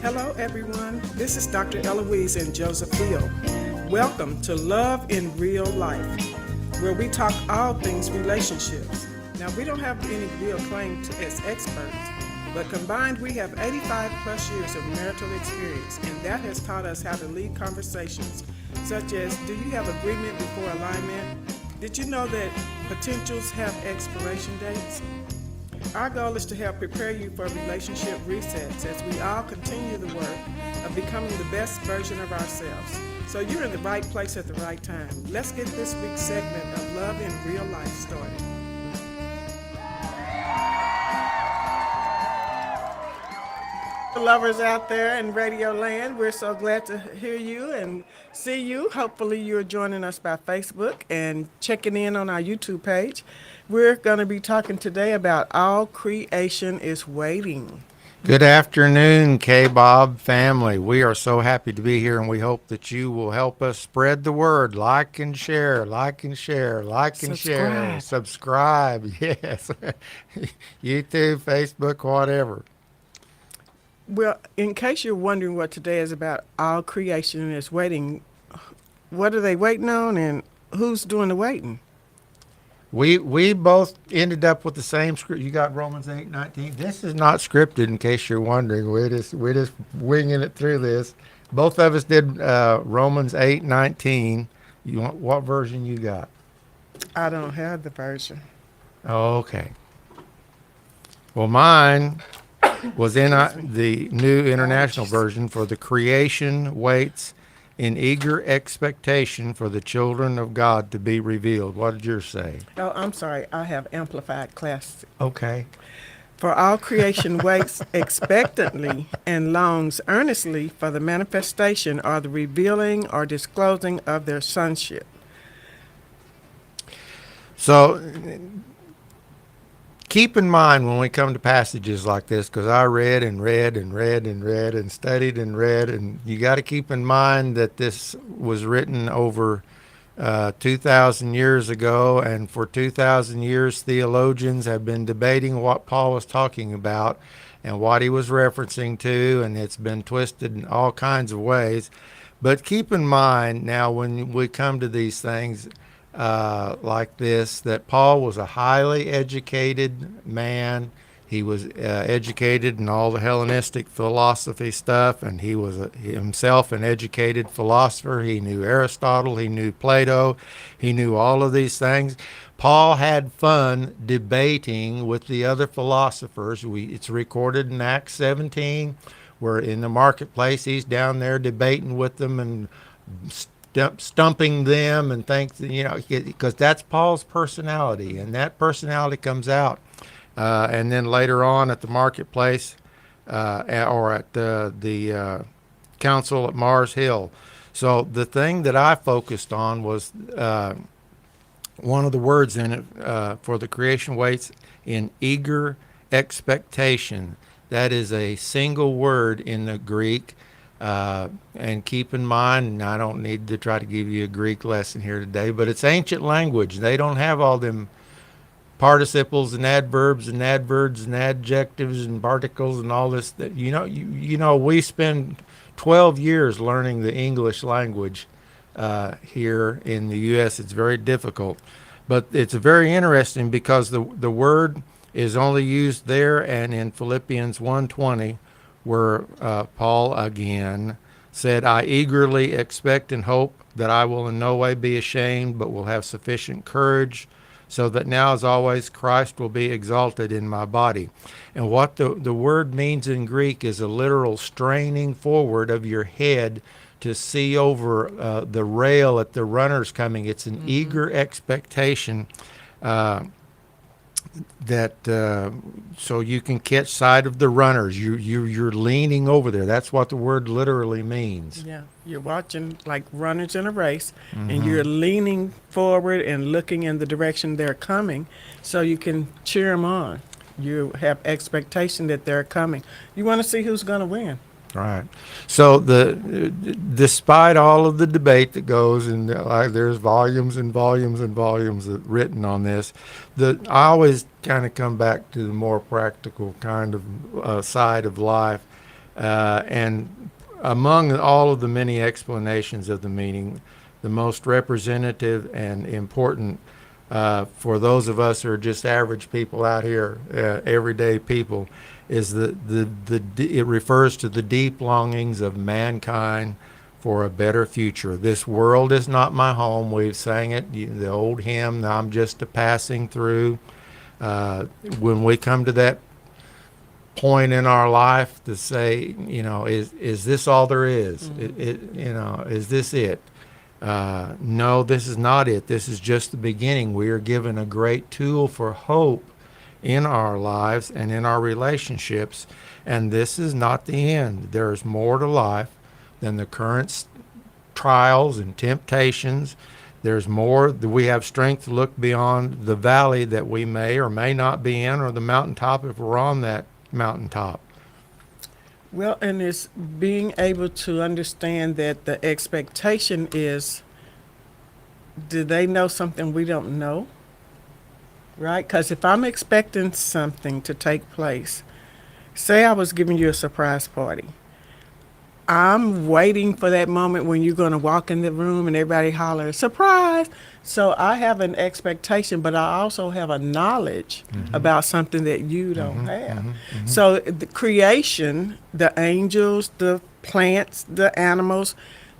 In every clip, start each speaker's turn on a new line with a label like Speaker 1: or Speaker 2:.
Speaker 1: Hello, everyone. This is Dr. Ellouise and Joseph Field. Welcome to Love in Real Life, where we talk all things relationships. Now, we don't have any real claim as experts, but combined we have 85 plus years of marital experience, and that has taught us how to lead conversations, such as, do you have agreement before alignment? Did you know that potentials have expiration dates? Our goal is to help prepare you for relationship resets as we all continue the work of becoming the best version of ourselves. So you're in the right place at the right time. Let's get this week's segment of Love in Real Life started. Lovers out there in Radio Land, we're so glad to hear you and see you. Hopefully you're joining us by Facebook and checking in on our YouTube page. We're going to be talking today about All Creation is Waiting.
Speaker 2: Good afternoon, KBOB family. We are so happy to be here, and we hope that you will help us spread the word. Like and share, like and share, like and share. Subscribe, yes. YouTube, Facebook, whatever.
Speaker 1: Well, in case you're wondering what today is about, All Creation is Waiting, what are they waiting on and who's doing the waiting?
Speaker 2: We both ended up with the same script. You got Romans 8:19. This is not scripted, in case you're wondering. We're just winging it through this. Both of us did Romans 8:19. You want what version you got?
Speaker 1: I don't have the version.
Speaker 2: Okay. Well, mine was in the New International Version. For the creation waits in eager expectation for the children of God to be revealed. What did yours say?
Speaker 1: Oh, I'm sorry. I have Amplified Classic.
Speaker 2: Okay.
Speaker 1: For all creation waits expectantly and longs earnestly for the manifestation or the revealing or disclosing of their sonship.
Speaker 2: So keep in mind when we come to passages like this, because I read and read and read and read and studied and read, and you got to keep in mind that this was written over 2,000 years ago, and for 2,000 years theologians have been debating what Paul was talking about and what he was referencing to, and it's been twisted in all kinds of ways. But keep in mind now when we come to these things like this, that Paul was a highly educated man. He was educated in all the Hellenistic philosophy stuff, and he was himself an educated philosopher. He knew Aristotle, he knew Plato, he knew all of these things. Paul had fun debating with the other philosophers. It's recorded in Acts 17, where in the marketplace he's down there debating with them and stumping them and things, because that's Paul's personality, and that personality comes out. And then later on at the marketplace or at the council at Mars Hill. So the thing that I focused on was one of the words in it for the creation waits in eager expectation. That is a single word in the Greek. And keep in mind, and I don't need to try to give you a Greek lesson here today, but it's ancient language. They don't have all them participles and adverbs and adverbs and adjectives and particles and all this. That we spend 12 years learning the English language here in the U.S. It's very difficult, but it's very interesting because the word is only used there and in Philippians 1:20. Where Paul again said, I eagerly expect and hope that I will in no way be ashamed, but will have sufficient courage, so that now as always Christ will be exalted in my body. And what the word means in Greek is a literal straining forward of your head to see over the rail at the runners coming. It's an eager expectation that so you can catch sight of the runners. You're leaning over there. That's what the word literally means.
Speaker 1: Yeah, you're watching like runners in a race, and you're leaning forward and looking in the direction they're coming, so you can cheer them on. You have expectation that they're coming. You want to see who's going to win.
Speaker 2: Right. So despite all of the debate that goes, and there's volumes and volumes and volumes written on this, I always kind of come back to the more practical kind of side of life. And among all of the many explanations of the meaning, the most representative and important for those of us who are just average people out here, everyday people, is it refers to the deep longings of mankind for a better future. This world is not my home. We've sang it, the old hymn, I'm just a passing through. When we come to that point in our life to say, is this all there is? Is this it? No, this is not it. This is just the beginning. We are given a great tool for hope in our lives and in our relationships, and this is not the end. There is more to life than the current trials and temptations. There's more. We have strength to look beyond the valley that we may or may not be in, or the mountaintop if we're on that mountaintop.
Speaker 1: Well, and it's being able to understand that the expectation is, do they know something we don't know? Right? Because if I'm expecting something to take place, say I was giving you a surprise party, I'm waiting for that moment when you're going to walk in the room and everybody holler, surprise! So I have an expectation, but I also have a knowledge about something that you don't have. So the creation, the angels, the plants, the animals,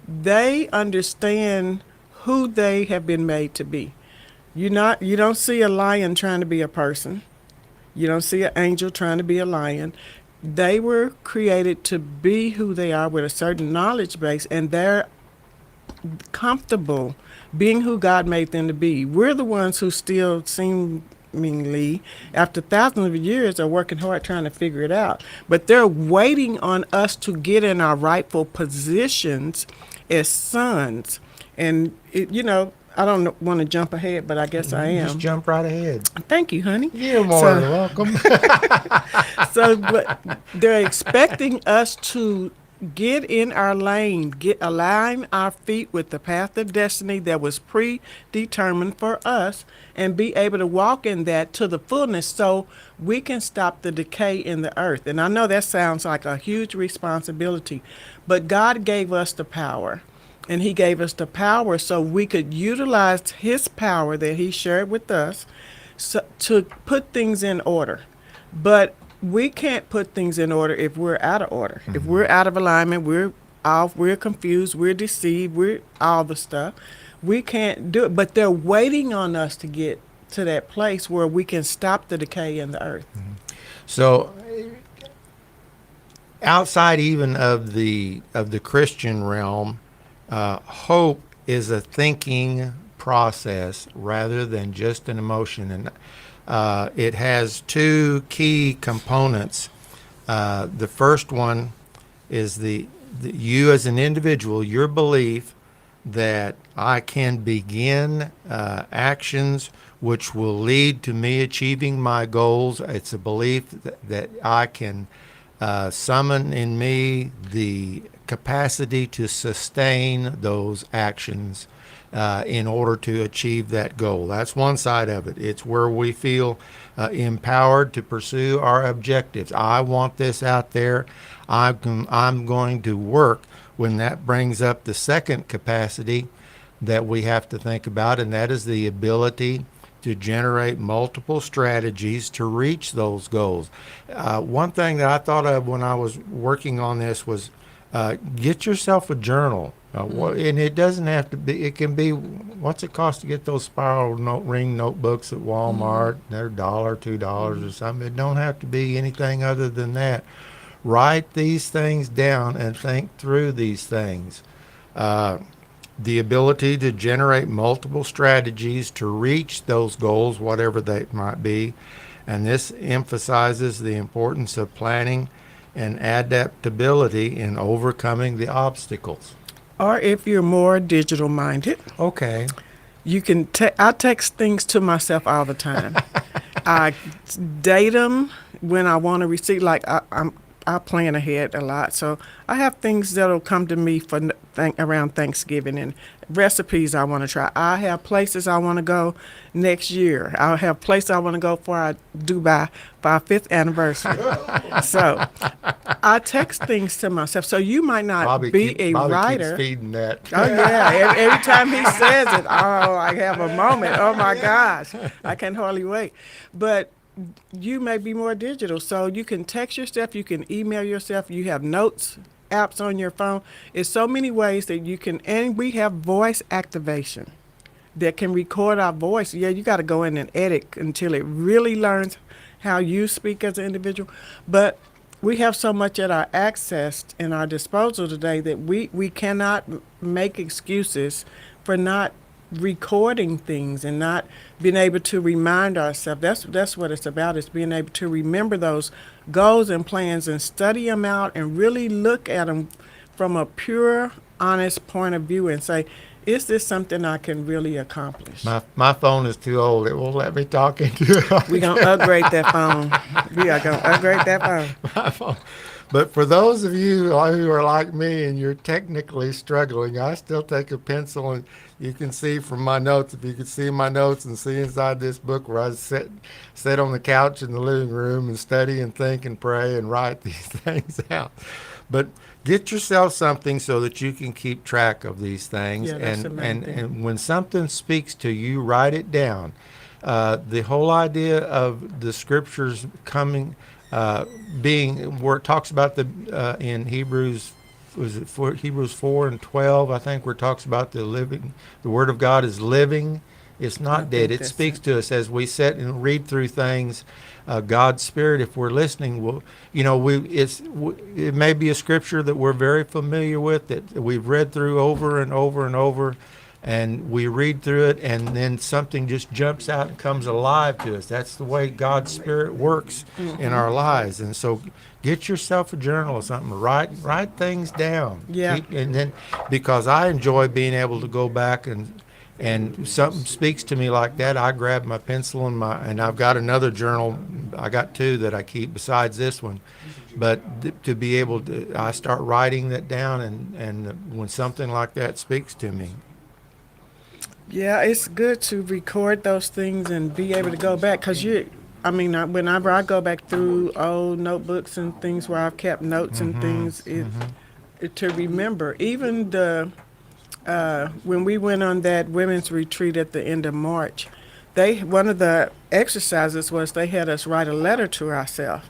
Speaker 1: they understand who they have been made to be. You don't see a lion trying to be a person. You don't see an angel trying to be a lion. They were created to be who they are with a certain knowledge base, and they're comfortable being who God made them to be. We're the ones who still seemingly, after thousands of years, are working hard trying to figure it out. But they're waiting on us to get in our rightful positions as sons. And, I don't want to jump ahead, but I guess I am.
Speaker 2: Just jump right ahead.
Speaker 1: Thank you, honey.
Speaker 2: You're more than welcome.
Speaker 1: But they're expecting us to get in our lane, align our feet with the path of destiny that was predetermined for us, and be able to walk in that to the fullness so we can stop the decay in the earth. And I know that sounds like a huge responsibility, but God gave us the power. And he gave us the power so we could utilize his power that he shared with us to put things in order. But we can't put things in order if we're out of order. If we're out of alignment, we're off, we're confused, we're deceived, we're all the stuff. We can't do it. But they're waiting on us to get to that place where we can stop the decay in the earth.
Speaker 2: So outside even of the Christian realm, hope is a thinking process rather than just an emotion, and it has two key components. The first one is the you as an individual, your belief that I can begin actions which will lead to me achieving my goals. It's a belief that I can summon in me the capacity to sustain those actions in order to achieve that goal. That's one side of it. It's where we feel empowered to pursue our objectives. I want this out there. I'm going to work. When that brings up the second capacity that we have to think about, and that is the ability to generate multiple strategies to reach those goals. One thing that I thought of when I was working on this was get yourself a journal. And it doesn't have to be, it can be, what's it cost to get those spiral ring notebooks at Walmart? They're $1, $2 or something. It don't have to be anything other than that. Write these things down and think through these things. The ability to generate multiple strategies to reach those goals, whatever they might be. And this emphasizes the importance of planning and adaptability in overcoming the obstacles.
Speaker 1: Or if you're more digital minded,
Speaker 2: Okay.
Speaker 1: you can I text things to myself all the time. I date them when I want to receive, like I'm I plan ahead a lot. So I have things that'll come to me for around Thanksgiving and recipes I want to try. I have places I want to go next year. I'll have places I want to go for our Dubai for our 5th anniversary. So I text things to myself. So you might not
Speaker 2: Bobby
Speaker 1: writer.
Speaker 2: keeps feeding that.
Speaker 1: Oh yeah! Every time he says it, oh, I have a moment. Oh my gosh, I can hardly wait. But you may be more digital, so you can text yourself, you can email yourself, you have notes apps on your phone. It's so many ways that you can, and we have voice activation that can record our voice. Yeah, you got to go in and edit until it really learns how you speak as an individual. But we have so much at our access and our disposal today that we cannot make excuses for not recording things and not being able to remind ourselves. That's what it's about, is being able to remember those goals and plans and study them out and really look at them from a pure, honest point of view and say, is this something I can really accomplish?
Speaker 2: My phone is too old. It won't let me talk into it.
Speaker 1: We're going to upgrade that phone. We are going to upgrade that phone.
Speaker 2: My phone. But for those of you who are like me and you're technically struggling, I still take a pencil, and you can see from my notes, if you could see my notes and see inside this book where I sit on the couch in the living room and study and think and pray and write these things out. But get yourself something so that you can keep track of these things.
Speaker 1: Yeah, that's the main thing.
Speaker 2: And when something speaks to you, write it down. The whole idea of the scriptures coming, being where it talks about the in Hebrews, was it Hebrews 4:12, I think, where it talks about the word of God is living. It's not dead. It speaks to us as we sit and read through things. God's Spirit, if we're listening, it may be a scripture that we're very familiar with, that we've read through over and over and over, and we read through it, and then something just jumps out and comes alive to us. That's the way God's Spirit works in our lives. And so get yourself a journal or something. Write things down.
Speaker 1: Yeah.
Speaker 2: And then, because I enjoy being able to go back and something speaks to me like that, I grab my pencil and I've got another journal. I got 2 that I keep besides this one. But to be able to, I start writing that down, and when something like that speaks to me.
Speaker 1: Yeah, it's good to record those things and be able to go back, because whenever I go back through old notebooks and things where I've kept notes and things, to remember. Even when we went on that women's retreat at the end of March, one of the exercises was they had us write a letter to ourselves.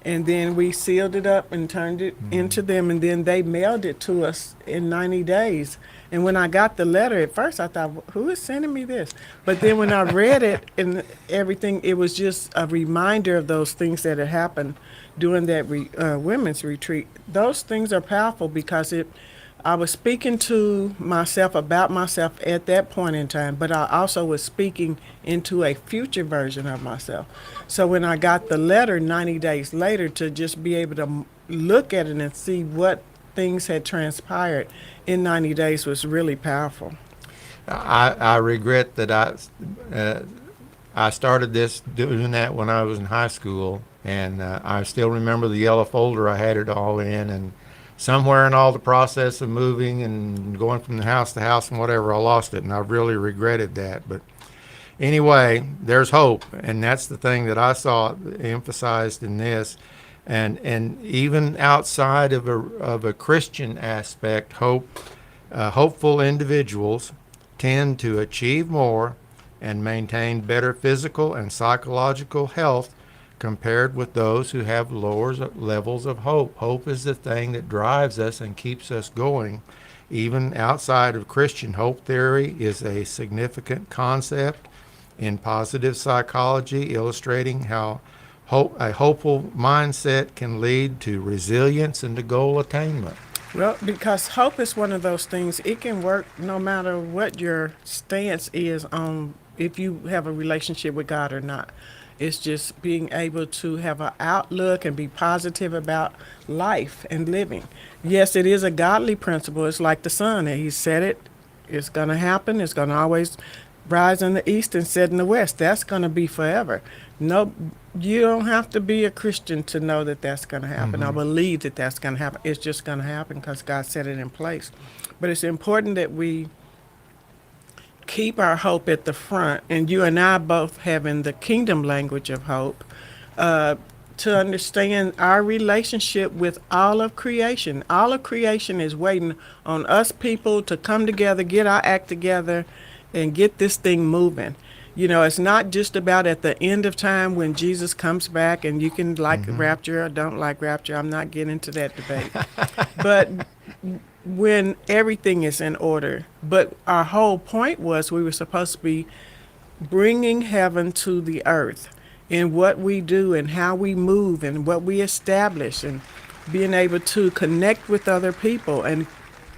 Speaker 1: And then we sealed it up and turned it into them, and then they mailed it to us in 90 days. And when I got the letter, at first I thought, who is sending me this? But then when I read it and everything, it was just a reminder of those things that had happened during that women's retreat. Those things are powerful because I was speaking to myself about myself at that point in time, but I also was speaking into a future version of myself. So when I got the letter 90 days later, to just be able to look at it and see what things had transpired in 90 days was really powerful.
Speaker 2: I regret that I started doing that when I was in high school, and I still remember the yellow folder I had it all in, and somewhere in all the process of moving and going from house to house and whatever, I lost it, and I really regretted that. But anyway, there's hope, and that's the thing that I saw emphasized in this. And even outside of a Christian aspect, hopeful individuals tend to achieve more and maintain better physical and psychological health compared with those who have lower levels of hope. Hope is the thing that drives us and keeps us going. Even outside of Christian, hope theory is a significant concept in positive psychology, illustrating how a hopeful mindset can lead to resilience and to goal attainment.
Speaker 1: Well, because hope is one of those things, it can work no matter what your stance is on if you have a relationship with God or not. It's just being able to have an outlook and be positive about life and living. Yes, it is a godly principle. It's like the sun. He said it. It's going to happen. It's going to always rise in the east and set in the west. That's going to be forever. No, you don't have to be a Christian to know that that's going to happen or believe that that's going to happen. It's just going to happen because God set it in place. But it's important that we keep our hope at the front, and you and I both having the kingdom language of hope, to understand our relationship with all of creation. All of creation is waiting on us people to come together, get our act together, and get this thing moving. You know, it's not just about at the end of time when Jesus comes back and you can like rapture or don't like rapture. I'm not getting into that debate. But when everything is in order. But our whole point was we were supposed to be bringing heaven to the earth in what we do and how we move and what we establish and being able to connect with other people. And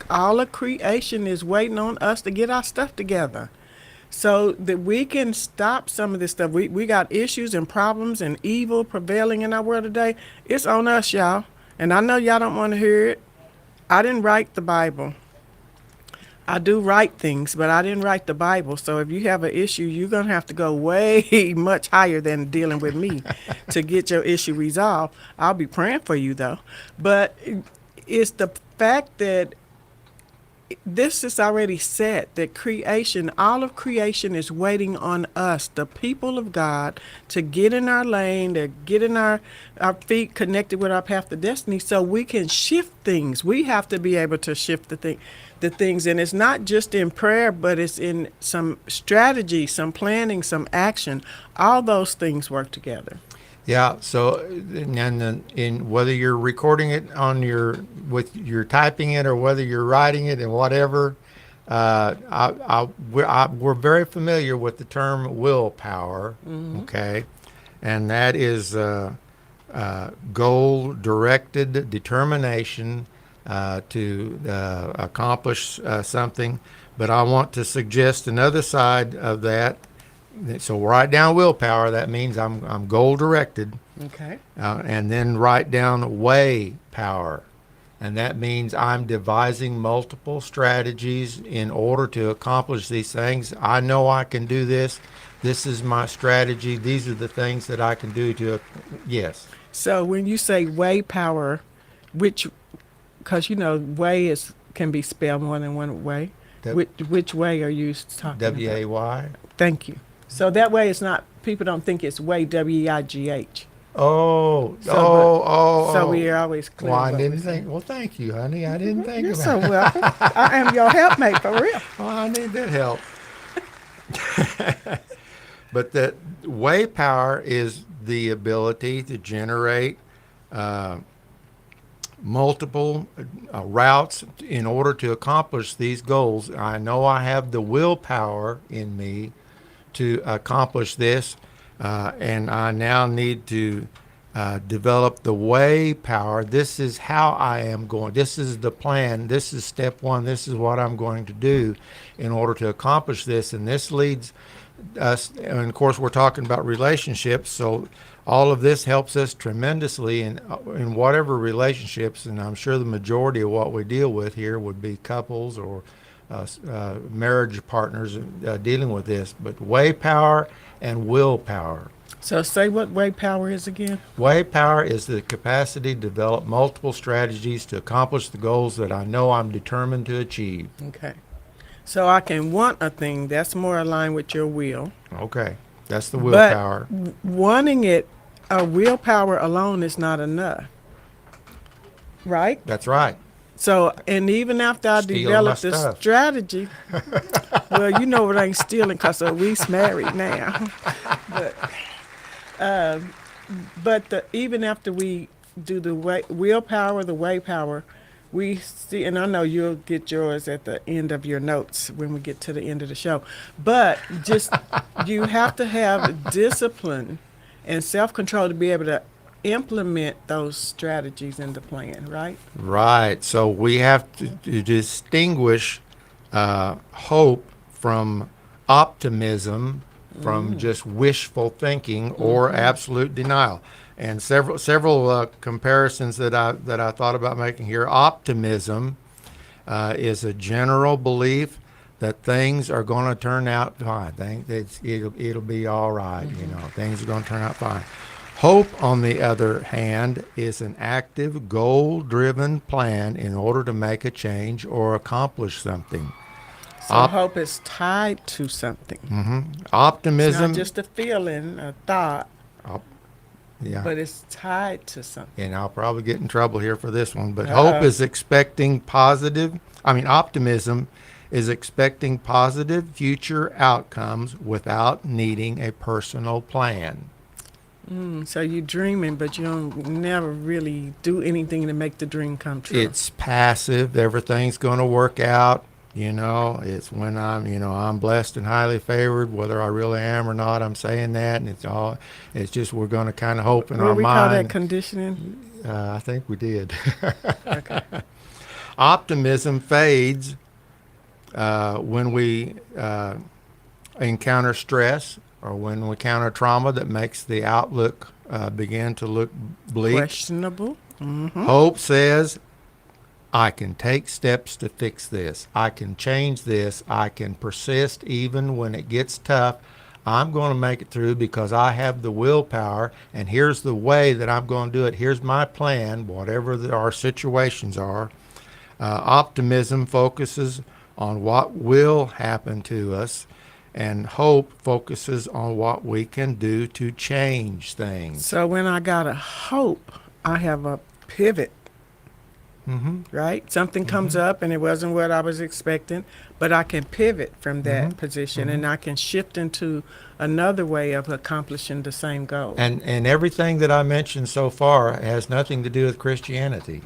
Speaker 1: all of creation is waiting on us to get our stuff together so that we can stop some of this stuff. We got issues and problems and evil prevailing in our world today. It's on us, y'all. And I know y'all don't want to hear it. I didn't write the Bible. I do write things, but I didn't write the Bible. So if you have an issue, you're going to have to go way much higher than dealing with me to get your issue resolved. I'll be praying for you, though. But it's the fact that this is already set, that creation, all of creation is waiting on us, the people of God, to get in our lane, to get in our feet connected with our path to destiny so we can shift things. We have to be able to shift the things. And it's not just in prayer, but it's in some strategy, some planning, some action. All those things work together.
Speaker 2: Yeah. So, and in whether you're recording it on you're typing it or whether you're writing it and whatever, we're very familiar with the term willpower. Okay, and that is goal-directed determination to accomplish something. But I want to suggest another side of that. So write down willpower. That means I'm goal directed.
Speaker 1: Okay.
Speaker 2: And then write down way power, and that means I'm devising multiple strategies in order to accomplish these things. I know I can do this. This is my strategy. These are the things that I can do to. Yes.
Speaker 1: So when you say way power, because way can be spelled more than one way. Which way are you talking
Speaker 2: W-A-Y.
Speaker 1: about? Thank you. So that way it's not, people don't think it's way, W-E-I-G-H.
Speaker 2: So
Speaker 1: we are always clear.
Speaker 2: Well, I didn't think. Well, thank you, honey. I didn't think
Speaker 1: You're
Speaker 2: about
Speaker 1: so welcome. I am your helpmate for real.
Speaker 2: Well, I need that help. But the way power is the ability to generate multiple routes in order to accomplish these goals. I know I have the willpower in me to accomplish this, and I now need to develop the way power. This is how I am going. This is the plan. This is step one. This is what I'm going to do in order to accomplish this. And this leads us, and of course, we're talking about relationships. So all of this helps us tremendously in whatever relationships. And I'm sure the majority of what we deal with here would be couples or marriage partners dealing with this. But way power and willpower.
Speaker 1: So say what way power is again.
Speaker 2: Way power is the capacity to develop multiple strategies to accomplish the goals that I know I'm determined to achieve.
Speaker 1: Okay. So I can want a thing that's more aligned with your will.
Speaker 2: Okay. That's the willpower.
Speaker 1: But wanting it, willpower alone is not enough. Right?
Speaker 2: That's right.
Speaker 1: So, and even after I developed the strategy, well, you know it ain't stealing because we's married now. But even after we do the willpower, the way power, we see, and I know you'll get yours at the end of your notes when we get to the end of the show. But just you have to have discipline and self-control to be able to implement those strategies in the plan, right?
Speaker 2: Right. So we have to distinguish hope from optimism, from just wishful thinking or absolute denial. And several comparisons that I thought about making here. Optimism is a general belief that things are going to turn out fine. It'll be all right. Things are going to turn out fine. Hope, on the other hand, is an active, goal-driven plan in order to make a change or accomplish something.
Speaker 1: So hope is tied to something. It's
Speaker 2: Optimism.
Speaker 1: not just a feeling, a thought,
Speaker 2: Yeah.
Speaker 1: but it's tied to something.
Speaker 2: And I'll probably get in trouble here for this one, but hope is expecting optimism is expecting positive future outcomes without needing a personal plan.
Speaker 1: So you're dreaming, but you don't never really do anything to make the dream come true.
Speaker 2: It's passive. Everything's going to work out. It's when I'm blessed and highly favored, whether I really am or not. I'm saying that, and it's just we're going to kind of hope in our
Speaker 1: What we
Speaker 2: mind.
Speaker 1: call that conditioning?
Speaker 2: I think we did.
Speaker 1: Okay.
Speaker 2: Optimism fades when we encounter stress or when we encounter trauma that makes the outlook begin to look bleak.
Speaker 1: Questionable.
Speaker 2: Hope says, I can take steps to fix this. I can change this. I can persist even when it gets tough. I'm going to make it through because I have the willpower, and here's the way that I'm going to do it. Here's my plan, whatever our situations are. Optimism focuses on what will happen to us, and hope focuses on what we can do to change things.
Speaker 1: So when I got a hope, I have a pivot. Right? Something comes up and it wasn't what I was expecting, but I can pivot from that position and I can shift into another way of accomplishing the same goal.
Speaker 2: And everything that I mentioned so far has nothing to do with Christianity.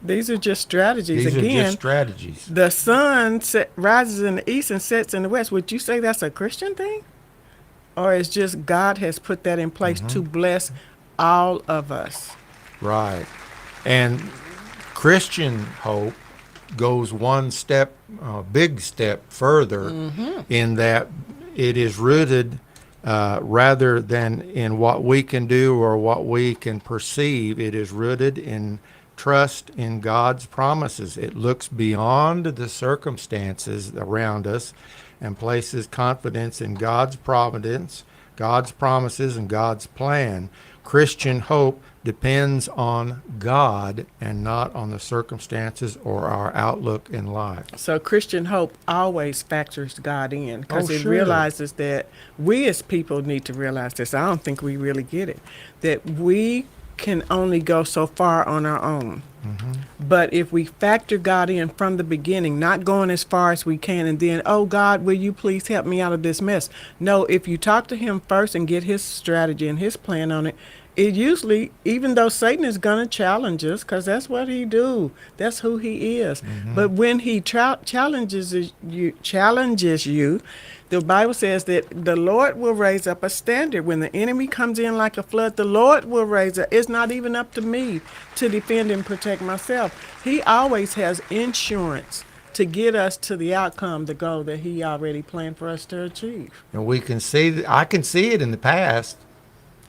Speaker 1: These are just strategies.
Speaker 2: These
Speaker 1: Again,
Speaker 2: are just strategies.
Speaker 1: The sun rises in the east and sets in the west. Would you say that's a Christian thing? Or it's just God has put that in place to bless all of us?
Speaker 2: Right. And Christian hope goes one step, big step further in that it is rooted rather than in what we can do or what we can perceive. It is rooted in trust in God's promises. It looks beyond the circumstances around us and places confidence in God's providence, God's promises, and God's plan. Christian hope depends on God and not on the circumstances or our outlook in life.
Speaker 1: So Christian hope always factors God in because it
Speaker 2: sure.
Speaker 1: realizes that we as people need to realize this. I don't think we really get it, that we can only go so far on our own. But if we factor God in from the beginning, not going as far as we can and then, oh God, will you please help me out of this mess? No, if you talk to him first and get his strategy and his plan on it, it usually, even though Satan is going to challenge us, because that's what he do, that's who he is. But when he challenges you, the Bible says that the Lord will raise up a standard. When the enemy comes in like a flood, the Lord will raise up. It's not even up to me to defend and protect myself. He always has insurance to get us to the outcome, the goal that he already planned for us to achieve.
Speaker 2: And we can see, I can see it in the past.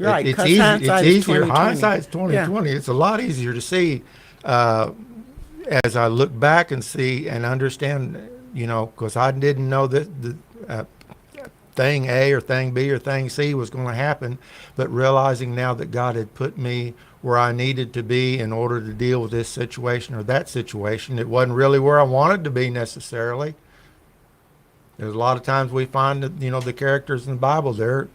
Speaker 1: Right,
Speaker 2: It's
Speaker 1: because
Speaker 2: easy,
Speaker 1: hindsight
Speaker 2: it's
Speaker 1: is
Speaker 2: easier.
Speaker 1: 2020.
Speaker 2: Hindsight's 2020. It's a lot easier to see as I look back and see and understand, because I didn't know that the thing A or thing B or thing C was going to happen, but realizing now that God had put me where I needed to be in order to deal with this situation or that situation. It wasn't really where I wanted to be necessarily. There's a lot of times we find that, the characters in the Bible, they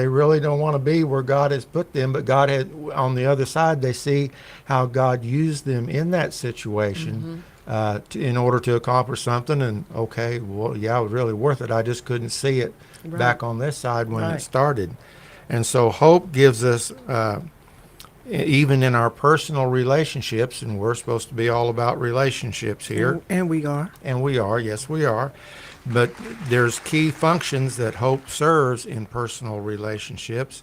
Speaker 2: really don't want to be where God has put them, but God had, on the other side, they see how God used them in that situation in order to accomplish something. And okay, well, yeah, it was really worth it. I just couldn't see it back on this side when it started. And so hope gives us, even in our personal relationships, and we're supposed to be all about relationships here.
Speaker 1: And we are.
Speaker 2: And we are, yes, we are. But there's key functions that hope serves in personal relationships.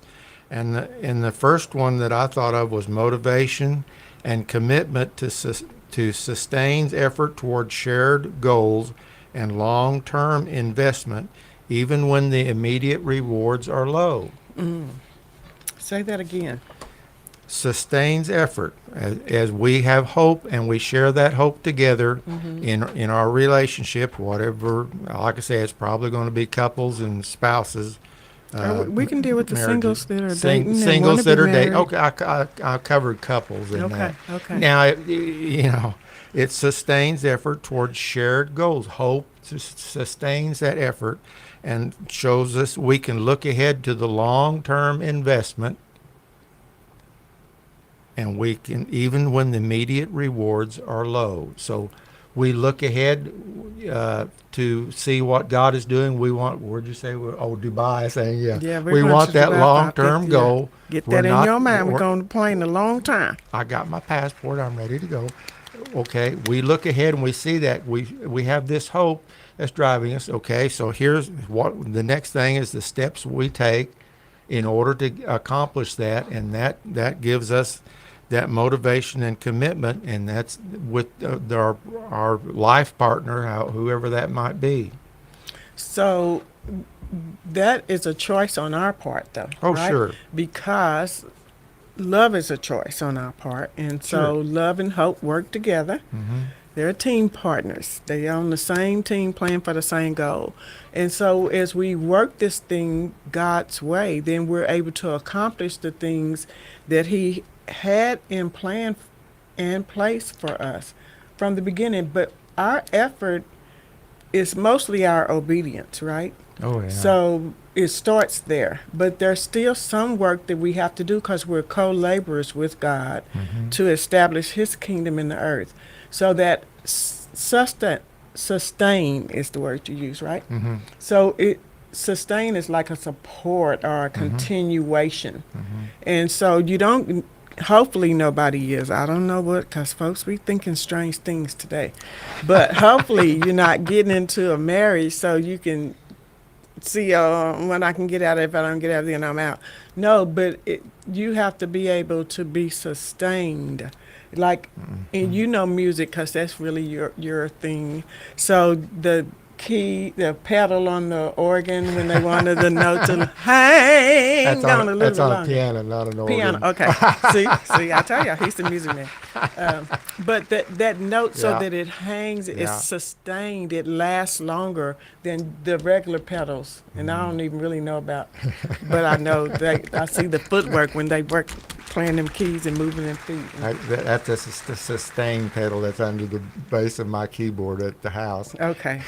Speaker 2: And the first one that I thought of was motivation and commitment to sustained effort toward shared goals and long-term investment, even when the immediate rewards are low.
Speaker 1: Say that again.
Speaker 2: sustains effort as we have hope and we share that hope together in our relationship, whatever. Like I say, it's probably going to be couples and spouses.
Speaker 1: Or we can deal with the
Speaker 2: Marriages.
Speaker 1: singles that are dating and
Speaker 2: Singles
Speaker 1: want to
Speaker 2: that
Speaker 1: be
Speaker 2: are dating.
Speaker 1: married.
Speaker 2: Okay, I covered couples in
Speaker 1: Okay,
Speaker 2: that.
Speaker 1: okay.
Speaker 2: Now, it sustains effort towards shared goals. Hope sustains that effort and shows us we can look ahead to the long-term investment, and we can, even when the immediate rewards are low. So we look ahead to see what God is doing. We want, where'd you say? Dubai, saying, yeah.
Speaker 1: Yeah,
Speaker 2: We
Speaker 1: going
Speaker 2: want
Speaker 1: to
Speaker 2: that
Speaker 1: Dubai.
Speaker 2: long-term
Speaker 1: Yeah.
Speaker 2: goal.
Speaker 1: Get
Speaker 2: We're
Speaker 1: that in
Speaker 2: not-
Speaker 1: your mind. We're
Speaker 2: we're-
Speaker 1: going to plane a long time.
Speaker 2: I got my passport. I'm ready to go. Okay, we look ahead and we see that we have this hope that's driving us. Okay, so here's what the next thing is: the steps we take in order to accomplish that, and that gives us that motivation and commitment, and that's with our life partner, whoever that might be.
Speaker 1: So that is a choice on our part, though.
Speaker 2: Oh,
Speaker 1: right?
Speaker 2: sure.
Speaker 1: Because love is a choice on our part. And so
Speaker 2: Sure.
Speaker 1: love and hope work together.
Speaker 2: Mm-hmm.
Speaker 1: They're team partners. They're on the same team playing for the same goal. And so as we work this thing God's way, then we're able to accomplish the things that He had in plan and place for us from the beginning. But our effort is mostly our obedience, right?
Speaker 2: Oh yeah.
Speaker 1: So it starts there. But there's still some work that we have to do because we're co-laborers with God
Speaker 2: Mhm.
Speaker 1: to establish His kingdom in the earth. So that sustain is the word you use, right?
Speaker 2: Mhm.
Speaker 1: So sustain is like a support or a continuation.
Speaker 2: Mhm.
Speaker 1: And so you don't, hopefully nobody is. I don't know what, because folks be thinking strange things today. But hopefully you're not getting into a marriage so you can see when I can get out. If I don't get out, then I'm out. No, but you have to be able to be sustained. Like, and you know music because that's really your thing. So the pedal on the organ when they wanted the note to hang on a little
Speaker 2: That's
Speaker 1: bit
Speaker 2: on a
Speaker 1: longer.
Speaker 2: piano, not an organ.
Speaker 1: Piano, okay. see, I tell you, he's the music man. But that note, so
Speaker 2: Yeah.
Speaker 1: that it hangs,
Speaker 2: Yeah.
Speaker 1: it's sustained, it lasts longer than the regular pedals. And I don't even really know about, but I know I see the footwork when they work, playing them keys and moving them feet.
Speaker 2: That's the sustain pedal that's under the base of my keyboard at the house.
Speaker 1: Okay.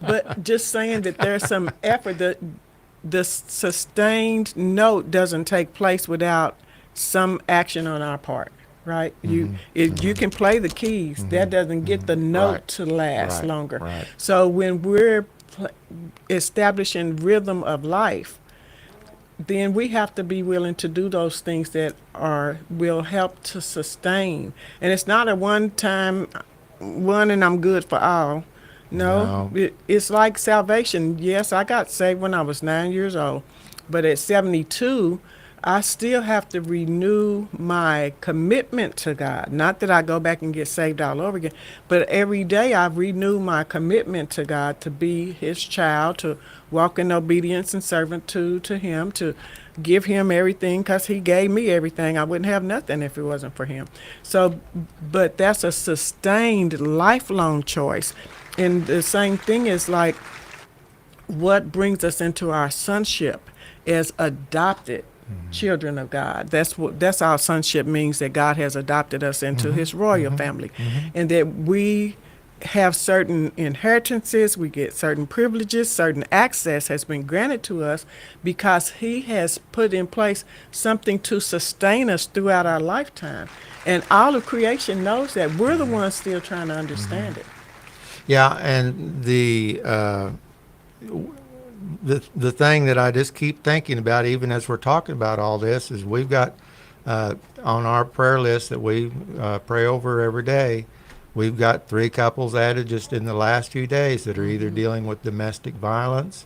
Speaker 1: But just saying that there's some effort. The sustained note doesn't take place without some action on our part, right? You can play the keys. That doesn't get the note
Speaker 2: Right.
Speaker 1: to last
Speaker 2: Right.
Speaker 1: longer.
Speaker 2: Right.
Speaker 1: So when we're establishing rhythm of life, then we have to be willing to do those things that will help to sustain. And it's not a one-time one and I'm good for all. No. It's like salvation. Yes, I got saved when I was 9 years old, but at 72, I still have to renew my commitment to God. Not that I go back and get saved all over again, but every day I renew my commitment to God to be His child, to walk in obedience and servitude to Him, to give Him everything because He gave me everything. I wouldn't have nothing if it wasn't for Him. So, but that's a sustained, lifelong choice. And the same thing is like what brings us into our sonship as adopted children of God. That's our sonship means, that God has adopted us into His royal family, and that we have certain inheritances, we get certain privileges, certain access has been granted to us because He has put in place something to sustain us throughout our lifetime. And all of creation knows that. We're the ones still trying to understand it.
Speaker 2: Yeah, and the thing that I just keep thinking about, even as we're talking about all this, is we've got on our prayer list that we pray over every day, we've got 3 couples added just in the last few days that are either dealing with domestic violence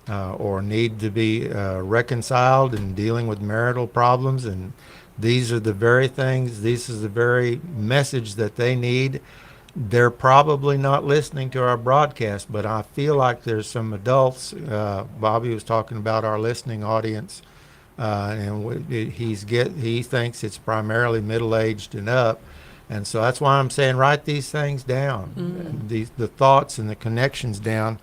Speaker 2: or need to be reconciled and dealing with marital problems. And these are the very things, this is the very message that they need. They're probably not listening to our broadcast, but I feel like there's some adults. Bobby was talking about our listening audience he thinks it's primarily middle-aged and up, and so that's why I'm saying write these things down, the thoughts and the connections down,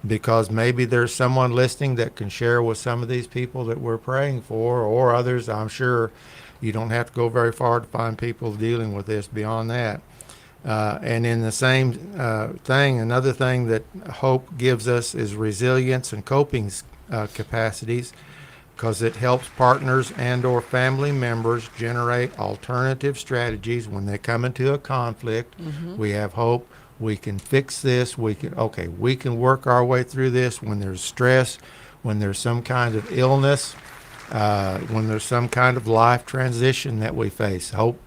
Speaker 2: because maybe there's someone listening that can share with some of these people that we're praying for, or others. I'm sure you don't have to go very far to find people dealing with this beyond that. And in the same thing, another thing that hope gives us is resilience and coping capacities, because it helps partners and or family members generate alternative strategies when they come into a conflict. We have hope. We can fix this. We can work our way through this when there's stress, when there's some kind of illness, when there's some kind of life transition that we face. Hope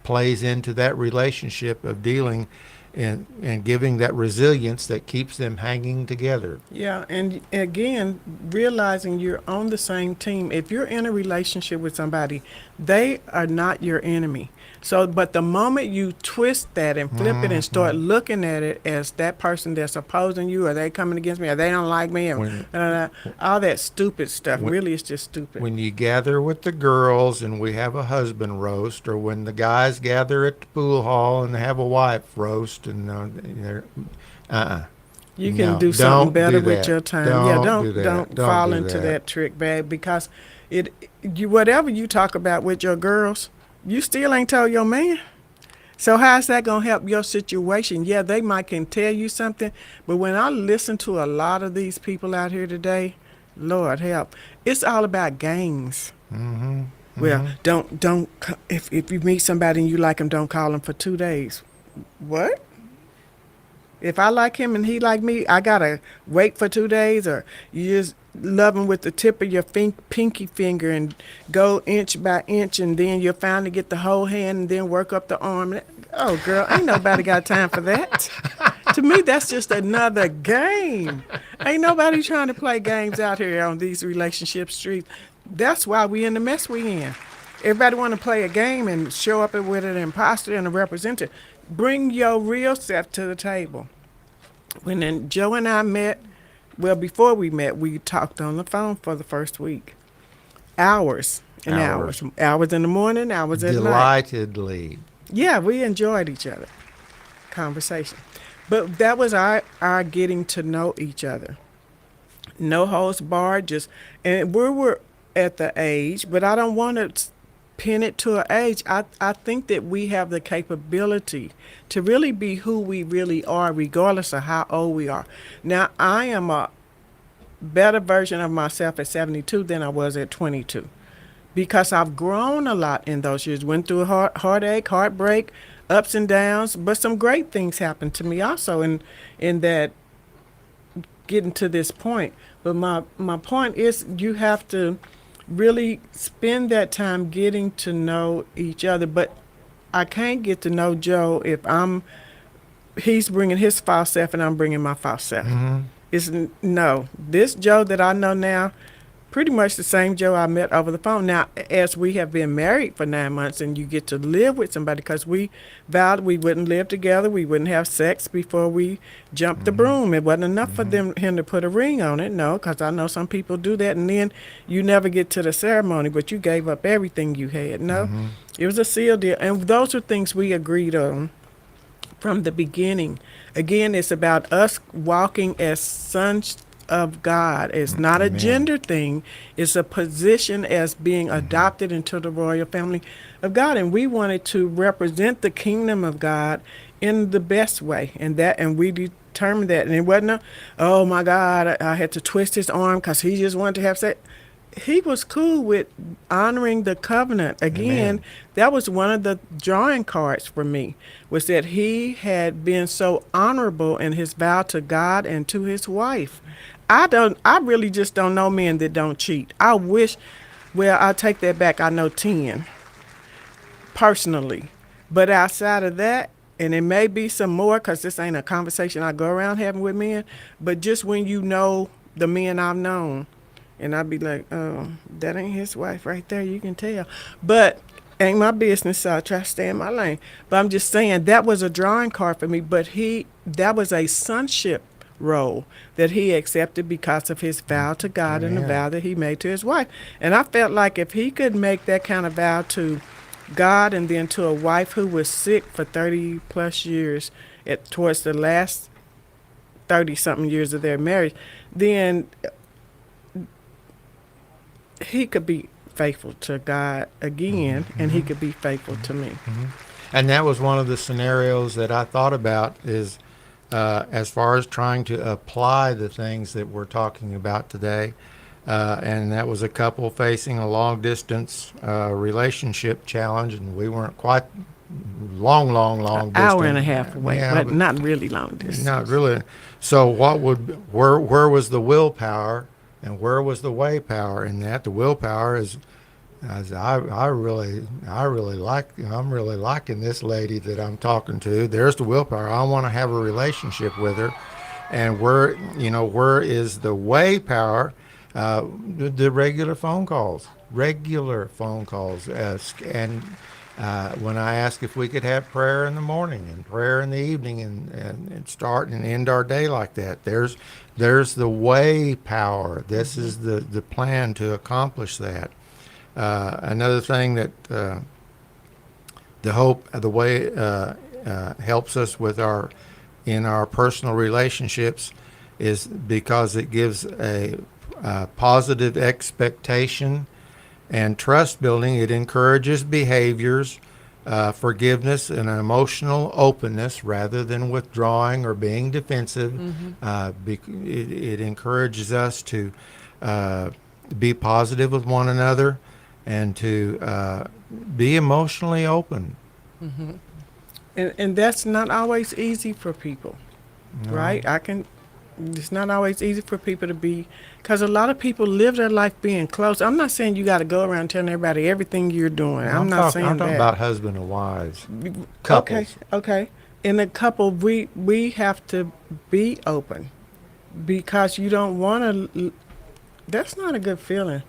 Speaker 2: plays into that relationship of dealing and giving that resilience that keeps them hanging together.
Speaker 1: Yeah, and again, realizing you're on the same team. If you're in a relationship with somebody, they are not your enemy. So, but the moment you twist that and flip it and start looking at it as that person that's opposing you, are they coming against me, or they don't like me, or all that stupid stuff, really it's just stupid.
Speaker 2: When you gather with the girls and we have a husband roast, or when the guys gather at the pool hall and they have a wife roast, and
Speaker 1: you can
Speaker 2: no,
Speaker 1: do something better
Speaker 2: do
Speaker 1: with
Speaker 2: that.
Speaker 1: your time.
Speaker 2: Don't do that.
Speaker 1: Don't
Speaker 2: Don't
Speaker 1: fall
Speaker 2: do
Speaker 1: into
Speaker 2: that.
Speaker 1: that trick, babe, because whatever you talk about with your girls, you still ain't told your man. So how's that gonna help your situation? Yeah, they might can tell you something, but when I listen to a lot of these people out here today, Lord help, it's all about games. Well, don't if you meet somebody and you like him, don't call him for 2 days. What? If I like him and he like me, I gotta wait for 2 days, or you just love him with the tip of your pinky finger and go inch by inch, and then you'll finally get the whole hand and then work up the arm. Oh, girl, ain't nobody got time for that. To me, that's just another game. Ain't nobody trying to play games out here on these relationship streets. That's why we in the mess we in. Everybody want to play a game and show up with an imposter and a representative. Bring your real self to the table. When then Joe and I met, well, before we met, we talked on the phone for the first week. Hours and hours. Hours in the morning, hours at night.
Speaker 2: Delightedly.
Speaker 1: Yeah, we enjoyed each other. Conversation. But that was our getting to know each other. No holds barred, and we were at the age, but I don't want to pin it to an age. I think that we have the capability to really be who we really are, regardless of how old we are. Now, I am a better version of myself at 72 than I was at 22, because I've grown a lot in those years. Went through a heartache, heartbreak, ups and downs, but some great things happened to me also in that getting to this point. But my point is, you have to really spend that time getting to know each other. But I can't get to know Joe if he's bringing his false self and I'm bringing my false self. No, this Joe that I know now, pretty much the same Joe I met over the phone. Now, as we have been married for 9 months and you get to live with somebody, because we vowed we wouldn't live together, we wouldn't have sex before we jumped the broom. It wasn't enough for him to put a ring on it, no, because I know some people do that, and then you never get to the ceremony, but you gave up everything you had. No, it was a sealed deal, and those are things we agreed on from the beginning. Again, it's about us walking as sons of God. It's not a gender thing. It's a position as being adopted into the royal family of God, and we wanted to represent the kingdom of God in the best way, and we determined that. And it wasn't oh my God, I had to twist his arm because he just wanted to have sex. He was cool with honoring the covenant. Again, that was one of the drawing cards for me, was that he had been so honorable in his vow to God and to his wife. I really just don't know men that don't cheat. I take that back. I know 10 personally, but outside of that, and it may be some more, because this ain't a conversation I go around having with men, but just when you know the men I've known, and I'd be like, oh, that ain't his wife right there, you can tell. But ain't my business, so I try to stay in my lane. But I'm just saying, that was a drawing card for me, but that was a sonship role that he accepted because of his vow to God and the
Speaker 2: Yeah.
Speaker 1: vow that he made to his wife. And I felt like if he could make that kind of vow to God and then to a wife who was sick for 30 plus years towards the last 30 something years of their marriage, then he could be faithful to God again, and he could be faithful to me.
Speaker 2: And that was one of the scenarios that I thought about is as far as trying to apply the things that we're talking about today. And that was a couple facing a long distance relationship challenge, and we weren't quite long distance.
Speaker 1: Hour and a half away,
Speaker 2: Yeah,
Speaker 1: but not really long distance.
Speaker 2: not really. So where was the willpower and where was the way power in that? The willpower is, as I'm really liking this lady that I'm talking to. There's the willpower. I want to have a relationship with her. And where is the way power? The regular phone calls, and when I ask if we could have prayer in the morning and prayer in the evening and start and end our day like that, there's the way power. This is the plan to accomplish that. Another thing that the way helps us with in our personal relationships is because it gives a positive expectation and trust building. It encourages behaviors, forgiveness, and an emotional openness rather than withdrawing or being defensive. It encourages us to be positive with one another and to be emotionally open.
Speaker 1: And that's not always easy for people, right? It's not always easy for people to be, because a lot of people live their life being close. I'm not saying you got to go around telling everybody everything you're doing. I'm not saying that.
Speaker 2: I'm talking about husband and wives, couples.
Speaker 1: Okay. In a couple, we have to be open, because you don't want to. That's not a good feeling,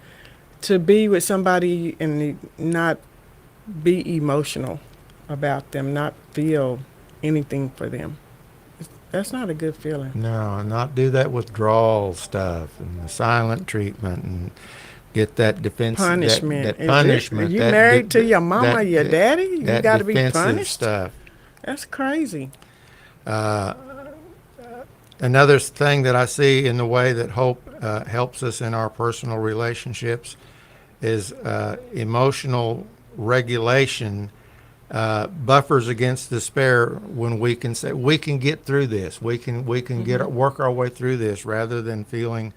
Speaker 1: to be with somebody and not be emotional about them, not feel anything for them. That's not a good feeling.
Speaker 2: No, not do that withdrawal stuff and the silent treatment and get that defense
Speaker 1: Punishment.
Speaker 2: That punishment.
Speaker 1: You married to your mama, your daddy? You got to be
Speaker 2: defensive
Speaker 1: punished?
Speaker 2: Stuff.
Speaker 1: That's crazy.
Speaker 2: Another thing that I see in the way that hope helps us in our personal relationships is emotional regulation. Buffers against despair when we can say we can get through this. We can work our way through this rather than feeling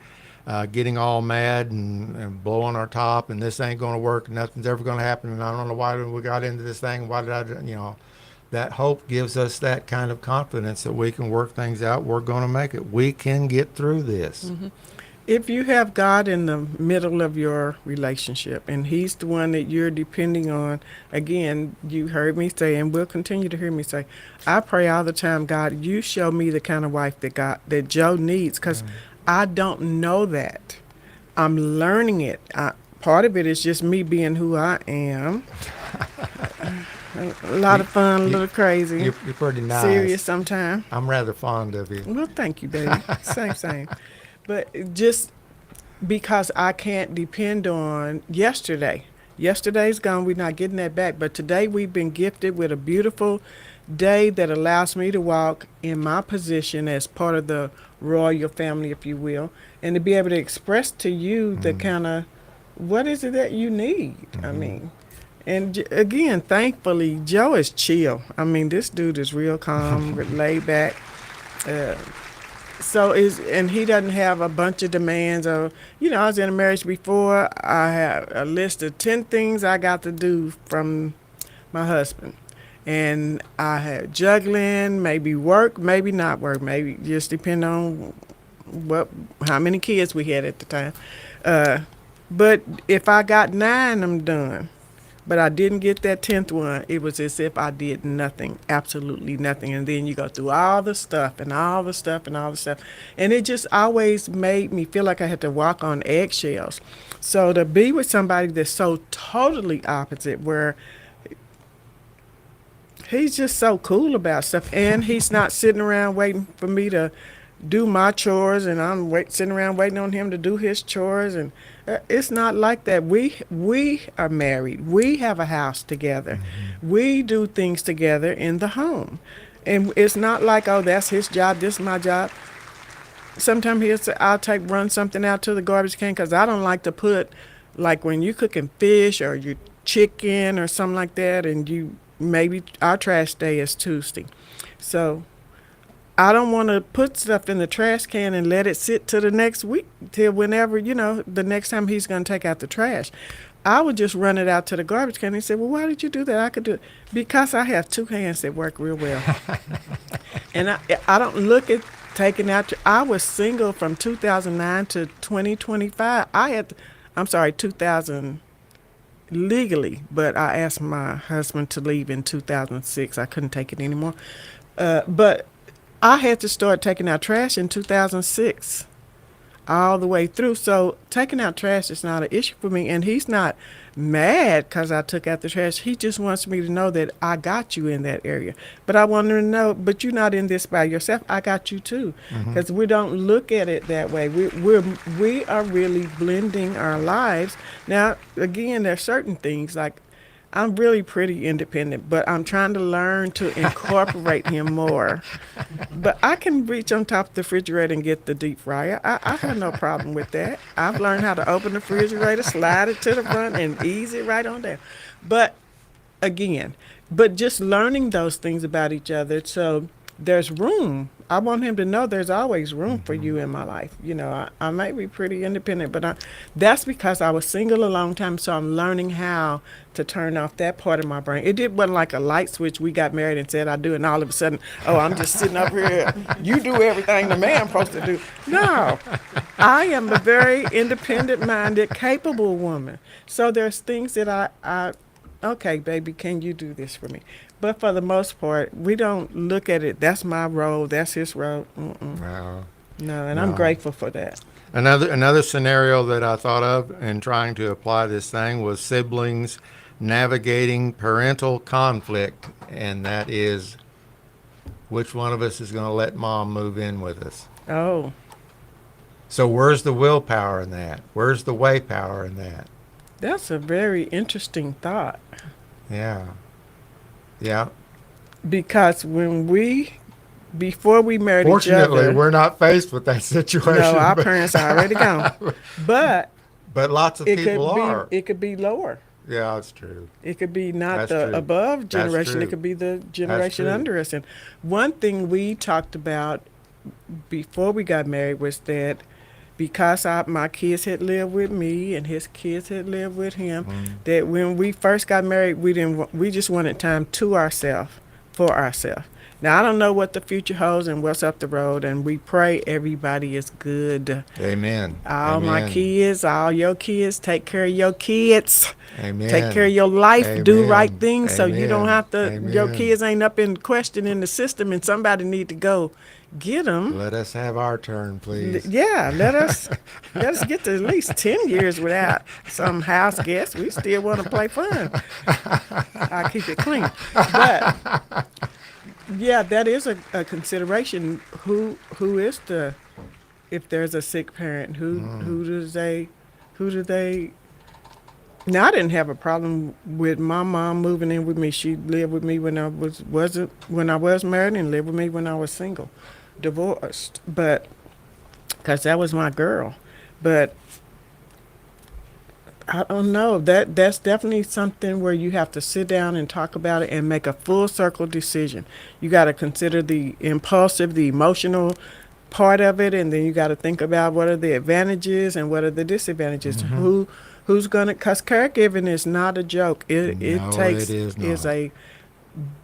Speaker 2: getting all mad and blowing our top and this ain't going to work and nothing's ever going to happen and I don't know why we got into this thing. Why did I? That hope gives us that kind of confidence that we can work things out. We're going to make it. We can get through this.
Speaker 1: If you have God in the middle of your relationship and he's the one that you're depending on, again, you heard me say and will continue to hear me say, I pray all the time, God, you show me the kind of wife that Joe needs, because I don't know that. I'm learning it. Part of it is just me being who I am. A lot of fun, a little crazy.
Speaker 2: You're pretty nice.
Speaker 1: Serious sometimes.
Speaker 2: I'm rather fond of you.
Speaker 1: Well, thank you, baby. Same. But just because I can't depend on yesterday. Yesterday's gone. We're not getting that back. But today we've been gifted with a beautiful day that allows me to walk in my position as part of the royal family, if you will, and to be able to express to you the kind of, what is it that you need? I mean, and again, thankfully, Joe is chill. I mean, this dude is real calm, laid back. And he doesn't have a bunch of demands. I was in a marriage before. I had a list of 10 things I got to do from my husband. And I had juggling, maybe work, maybe not work, maybe just depend on how many kids we had at the time. But if I got 9, I'm done. But I didn't get that 10th one. It was as if I did nothing, absolutely nothing. And then you go through all the stuff and all the stuff and all the stuff. And it just always made me feel like I had to walk on eggshells. So to be with somebody that's so totally opposite, where he's just so cool about stuff, and he's not sitting around waiting for me to do my chores, and I'm sitting around waiting on him to do his chores. And it's not like that. We are married. We have a house together. We do things together in the home, and it's not like, oh, that's his job, this is my job. Sometimes he'll say, I'll run something out to the garbage can because I don't like to put, like when you cooking fish or you chicken or something like that, and you maybe our trash day is Tuesday, so I don't want to put stuff in the trash can and let it sit to the next week, till whenever, the next time he's going to take out the trash. I would just run it out to the garbage can. He said, well, why did you do that? I could do it. Because I have two hands that work real well. And I don't look at taking out. I was single from 2009 to 2025. I'm sorry, 2000 legally, but I asked my husband to leave in 2006. I couldn't take it anymore. But I had to start taking out trash in 2006 all the way through. So taking out trash is not an issue for me. And he's not mad because I took out the trash. He just wants me to know that I got you in that area. But I want him to know, but you're not in this by yourself. I got you too. Because we don't look at it that way. We are really blending our lives. Now, again, there's certain things like I'm really pretty independent, but I'm trying to learn to incorporate him more. But I can reach on top of the refrigerator and get the deep fryer. I have no problem with that. I've learned how to open the refrigerator, slide it to the front, and ease it right on down. But again, just learning those things about each other. So there's room. I want him to know there's always room for you in my life. I might be pretty independent, but that's because I was single a long time, so I'm learning how to turn off that part of my brain. Wasn't like a light switch. We got married and said I do, and all of a sudden, oh, I'm just sitting up here. You do everything the man's supposed to do. No, I am a very independent-minded, capable woman. So there's things that I okay, baby, can you do this for me? But for the most part, we don't look at it, that's my role, that's his role. No, and I'm grateful for that.
Speaker 2: Another scenario that I thought of in trying to apply this thing was siblings navigating parental conflict, and that is which one of us is going to let mom move in with us.
Speaker 1: Oh.
Speaker 2: So where's the willpower in that? Where's the way power in that?
Speaker 1: That's a very interesting thought.
Speaker 2: Yeah. Yeah.
Speaker 1: Because before we married each other.
Speaker 2: Fortunately, we're not faced with that situation.
Speaker 1: No, our parents are already gone. But
Speaker 2: lots of people are.
Speaker 1: It could be lower.
Speaker 2: Yeah, that's true.
Speaker 1: It could be not
Speaker 2: That's true.
Speaker 1: above
Speaker 2: That's
Speaker 1: generation.
Speaker 2: true.
Speaker 1: It could be the generation under us. And one thing we talked about before we got married was that because my kids had lived with me and his kids had lived with him, that when we first got married, we just wanted time to ourselves, for ourselves. Now, I don't know what the future holds and what's up the road, and we pray everybody is good.
Speaker 2: Amen.
Speaker 1: All
Speaker 2: Amen.
Speaker 1: my kids, all your kids, take care of your kids.
Speaker 2: Amen.
Speaker 1: Take care of your life,
Speaker 2: Amen.
Speaker 1: do right things so you don't
Speaker 2: Amen.
Speaker 1: have to,
Speaker 2: Amen.
Speaker 1: your kids ain't up in question in the system and somebody need to go get them.
Speaker 2: Let us have our turn, please.
Speaker 1: Yeah, let us get to at least 10 years without some house guests. We still want to play fun. I'll keep it clean. But yeah, that is a consideration. Who is if there's a sick parent, who do they now, I didn't have a problem with my mom moving in with me. She lived with me when I was married and lived with me when I was single, divorced. But because that was my girl. But I don't know. That's definitely something where you have to sit down and talk about it and make a full circle decision. You got to consider the impulsive, the emotional part of it, and then you got to think about what are the advantages and what are the disadvantages. Who's gonna? Cause caregiving is not a joke. It is a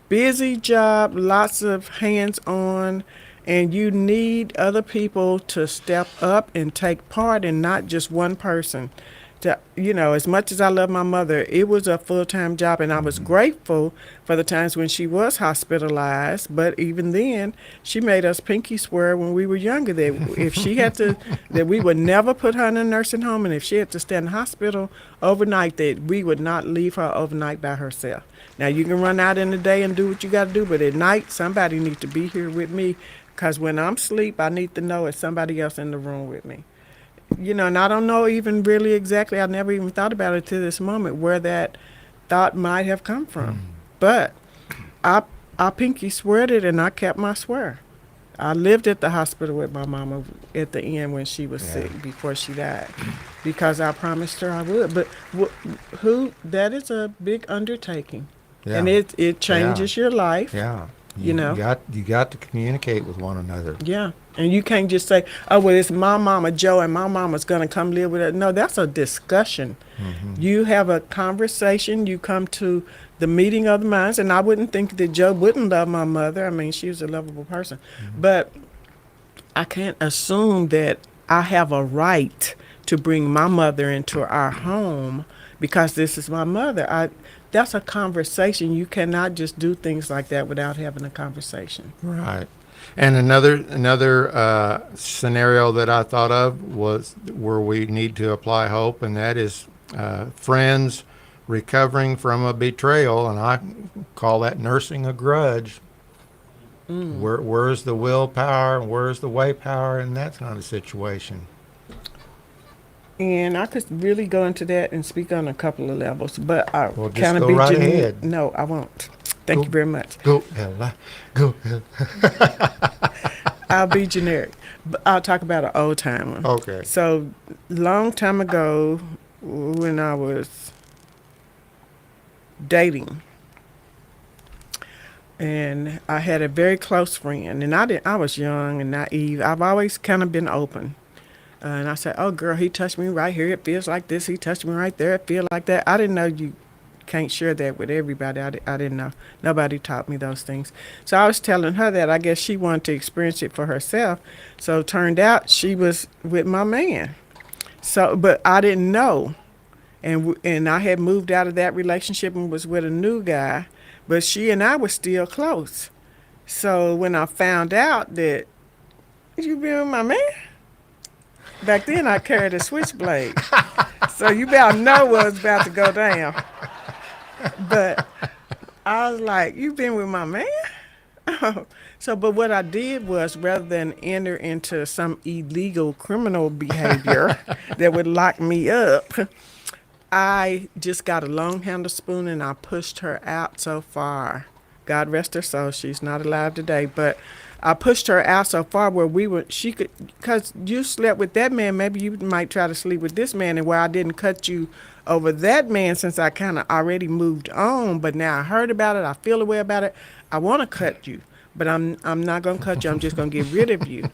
Speaker 1: busy job, lots of hands on, and you need other people to step up and take part, and not just one person. As much as I love my mother, it was a full-time job, and I was grateful for the times when she was hospitalized. But even then, she made us pinky swear when we were younger that if she had to, that we would never put her in a nursing home, and if she had to stay in the hospital overnight, that we would not leave her overnight by herself. Now, you can run out in the day and do what you got to do, but at night, somebody needs to be here with me Because when I'm asleep, I need to know it's somebody else in the room with me. And I don't know even really exactly, I never even thought about it to this moment, where that thought might have come from. But I, I pinky sweared it, and I kept my swear. I lived at the hospital with my mama at the end when she was sick before she died, because I promised her I would. But that is a big undertaking, and it changes your life.
Speaker 2: Yeah.
Speaker 1: You know,
Speaker 2: you got to communicate with one another.
Speaker 1: Yeah, and you can't just say, "Oh, well, it's my mama Joe, and my mama's gonna come live with it." No, that's a discussion. You have a conversation. You come to the meeting of the minds, and I wouldn't think that Joe wouldn't love my mother. I mean, she was a lovable person, but I can't assume that I have a right to bring my mother into our home because this is my mother. That's a conversation. You cannot just do things like that without having a conversation.
Speaker 2: Right. And another scenario that I thought of was where we need to apply hope, and that is friends recovering from a betrayal, and I call that nursing a grudge. Where's the willpower? Where's the way power in that kind of situation?
Speaker 1: And I could really go into that and speak on a couple of levels, but I
Speaker 2: Well, just
Speaker 1: kind of
Speaker 2: go
Speaker 1: be
Speaker 2: right
Speaker 1: generic.
Speaker 2: ahead.
Speaker 1: No, I won't. Thank you very much.
Speaker 2: Go, Ella. Go, Ella.
Speaker 1: I'll be generic, but I'll talk about an old timer.
Speaker 2: Okay.
Speaker 1: So, long time ago, when I was dating, and I had a very close friend, and I was young and naive. I've always kind of been open. And I said, "Oh, girl, he touched me right here. It feels like this. He touched me right there. It feels like that." I didn't know you can't share that with everybody. I didn't know. Nobody taught me those things. So I was telling her that I guess she wanted to experience it for herself. So it turned out she was with my man. So, but I didn't know. And I had moved out of that relationship and was with a new guy. But she and I were still close. So when I found out that you been with my man, back then I carried a switchblade. So you better know what was about to go down. But I was like, "You been with my man?" But what I did was, rather than enter into some illegal criminal behavior that would lock me up, I just got a long handle spoon and I pushed her out so far. God rest her soul, she's not alive today, but I pushed her out so far where she could, because you slept with that man, maybe you might try to sleep with this man, and where I didn't cut you over that man since I kind of already moved on, but now I heard about it, I feel a way about it, I want to cut you, but I'm not going to cut you, I'm just going to get rid of you,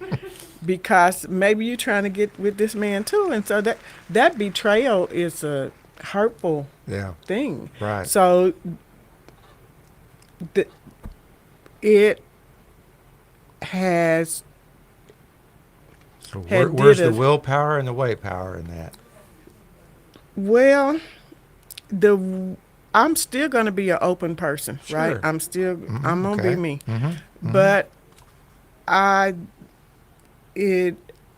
Speaker 1: because maybe you're trying to get with this man too, and so that betrayal is a hurtful thing.
Speaker 2: Right.
Speaker 1: So it has.
Speaker 2: So where's the willpower and the way power in that?
Speaker 1: Well, I'm still going to be an open person, right? I'm still I'm going to be me. But I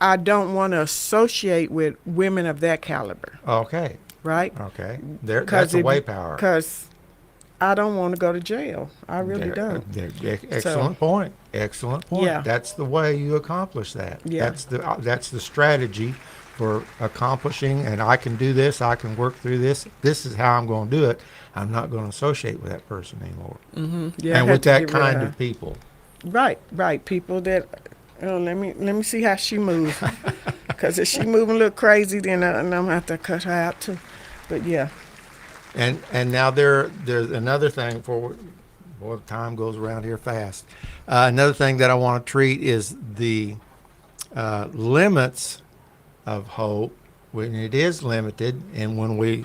Speaker 1: don't want to associate with women of that caliber.
Speaker 2: Okay.
Speaker 1: Right?
Speaker 2: Okay. That's a way power.
Speaker 1: Because I don't want to go to jail. I really don't.
Speaker 2: Excellent point. Excellent point.
Speaker 1: Yeah.
Speaker 2: That's the way you accomplish that.
Speaker 1: Yeah.
Speaker 2: That's the strategy for accomplishing, and I can do this, I can work through this. This is how I'm going to do it. I'm not going to associate with that person anymore.
Speaker 1: Yeah,
Speaker 2: and with that kind of people.
Speaker 1: Right. People that, let me see how she moves. Because if she moving a little crazy, then I'm going to have to cut her out too. But yeah.
Speaker 2: And now there's another thing boy, time goes around here fast. Another thing that I want to treat is the limits of hope when it is limited, and when we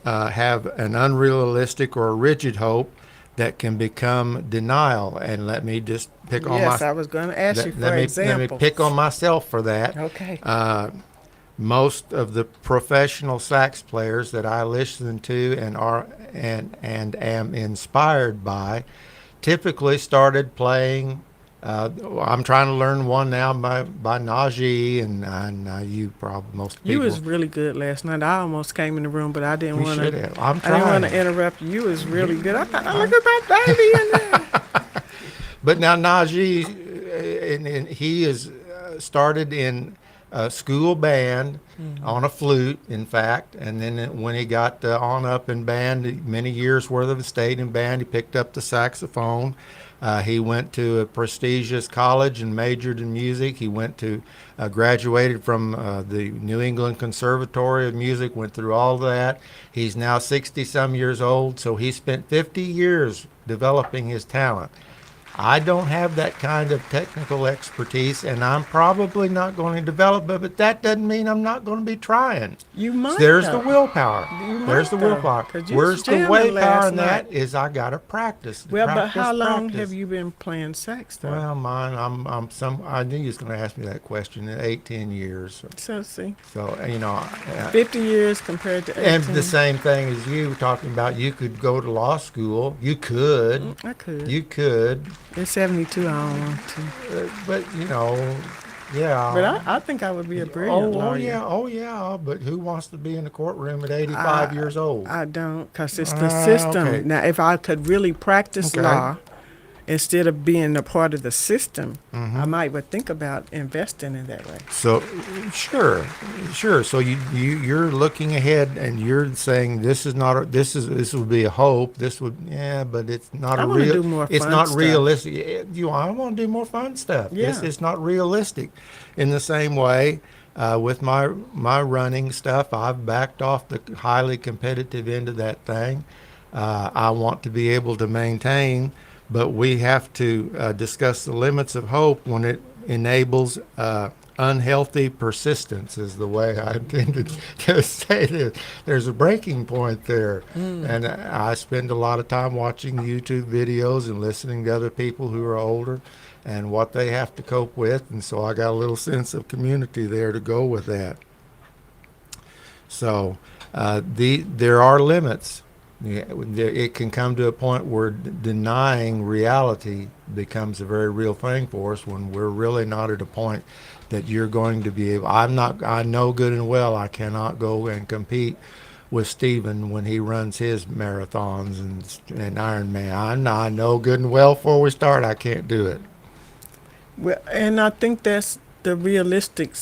Speaker 2: have an unrealistic or a rigid hope that can become denial. And let me just pick on
Speaker 1: Yes, I was going to ask you for examples.
Speaker 2: Let me pick on myself for that.
Speaker 1: Okay.
Speaker 2: Most of the professional sax players that I listen to and am inspired by typically started playing. I'm trying to learn one now by Najee, and you probably most people.
Speaker 1: You was really good last night. I almost came in the room, but I didn't want to.
Speaker 2: I'm
Speaker 1: trying. I didn't want to interrupt you. You was really good. I thought, look at my baby in there.
Speaker 2: But now Najee and he is started in a school band on a flute, in fact, and then when he got on up in band, many years worth of stayed in band, he picked up the saxophone. He went to a prestigious college and majored in music. He went to graduated from the New England Conservatory of Music, went through all of that. He's now 60 some years old, so he spent 50 years developing his talent. I don't have that kind of technical expertise, and I'm probably not going to develop it, but that doesn't mean I'm not going to be trying.
Speaker 1: You might.
Speaker 2: There's
Speaker 1: though.
Speaker 2: the willpower.
Speaker 1: You
Speaker 2: There's the
Speaker 1: might, though,
Speaker 2: willpower.
Speaker 1: 'cause you
Speaker 2: Where's
Speaker 1: was
Speaker 2: the
Speaker 1: jamming
Speaker 2: willpower
Speaker 1: last
Speaker 2: in that
Speaker 1: night.
Speaker 2: is I got to practice.
Speaker 1: Well, but
Speaker 2: Practice,
Speaker 1: how long
Speaker 2: practice.
Speaker 1: have you been playing sax, though?
Speaker 2: Well, mine, I knew you was going to ask me that question in 18 years.
Speaker 1: So, see,
Speaker 2: So,
Speaker 1: 50 years compared to 18.
Speaker 2: and the same thing as you talking about, you could go to law school. You could.
Speaker 1: I could.
Speaker 2: You could.
Speaker 1: At 72, I don't want to.
Speaker 2: But, yeah.
Speaker 1: But I think I would be a brilliant lawyer.
Speaker 2: Oh yeah. But who wants to be in the courtroom at 85 years old?
Speaker 1: I don't, because it's the system.
Speaker 2: Okay.
Speaker 1: Now, if I could really practice
Speaker 2: Okay.
Speaker 1: law instead of being a part of the system,
Speaker 2: Mm-hmm.
Speaker 1: I might would think about investing in that way.
Speaker 2: So, sure. So you're looking ahead and you're saying this would be a hope. But it's not
Speaker 1: I
Speaker 2: a
Speaker 1: wanna
Speaker 2: real.
Speaker 1: do more
Speaker 2: It's
Speaker 1: fun
Speaker 2: not
Speaker 1: stuff.
Speaker 2: realistic. I want to do more fun stuff.
Speaker 1: Yeah.
Speaker 2: It's not realistic. In the same way, with my running stuff, I've backed off the highly competitive end of that thing. I want to be able to maintain. But we have to discuss the limits of hope when it enables unhealthy persistence, is the way I intended to say this. There's a breaking point there. And I spend a lot of time watching YouTube videos and listening to other people who are older and what they have to cope with. And so I got a little sense of community there to go with that. So there are limits. Yeah, it can come to a point where denying reality becomes a very real thing for us when we're really not at a point that you're going to be able. I know good and well I cannot go and compete with Stephen when he runs his marathons and Ironman. I know good and well before we start I can't do it.
Speaker 1: Well, and I think that's the realistic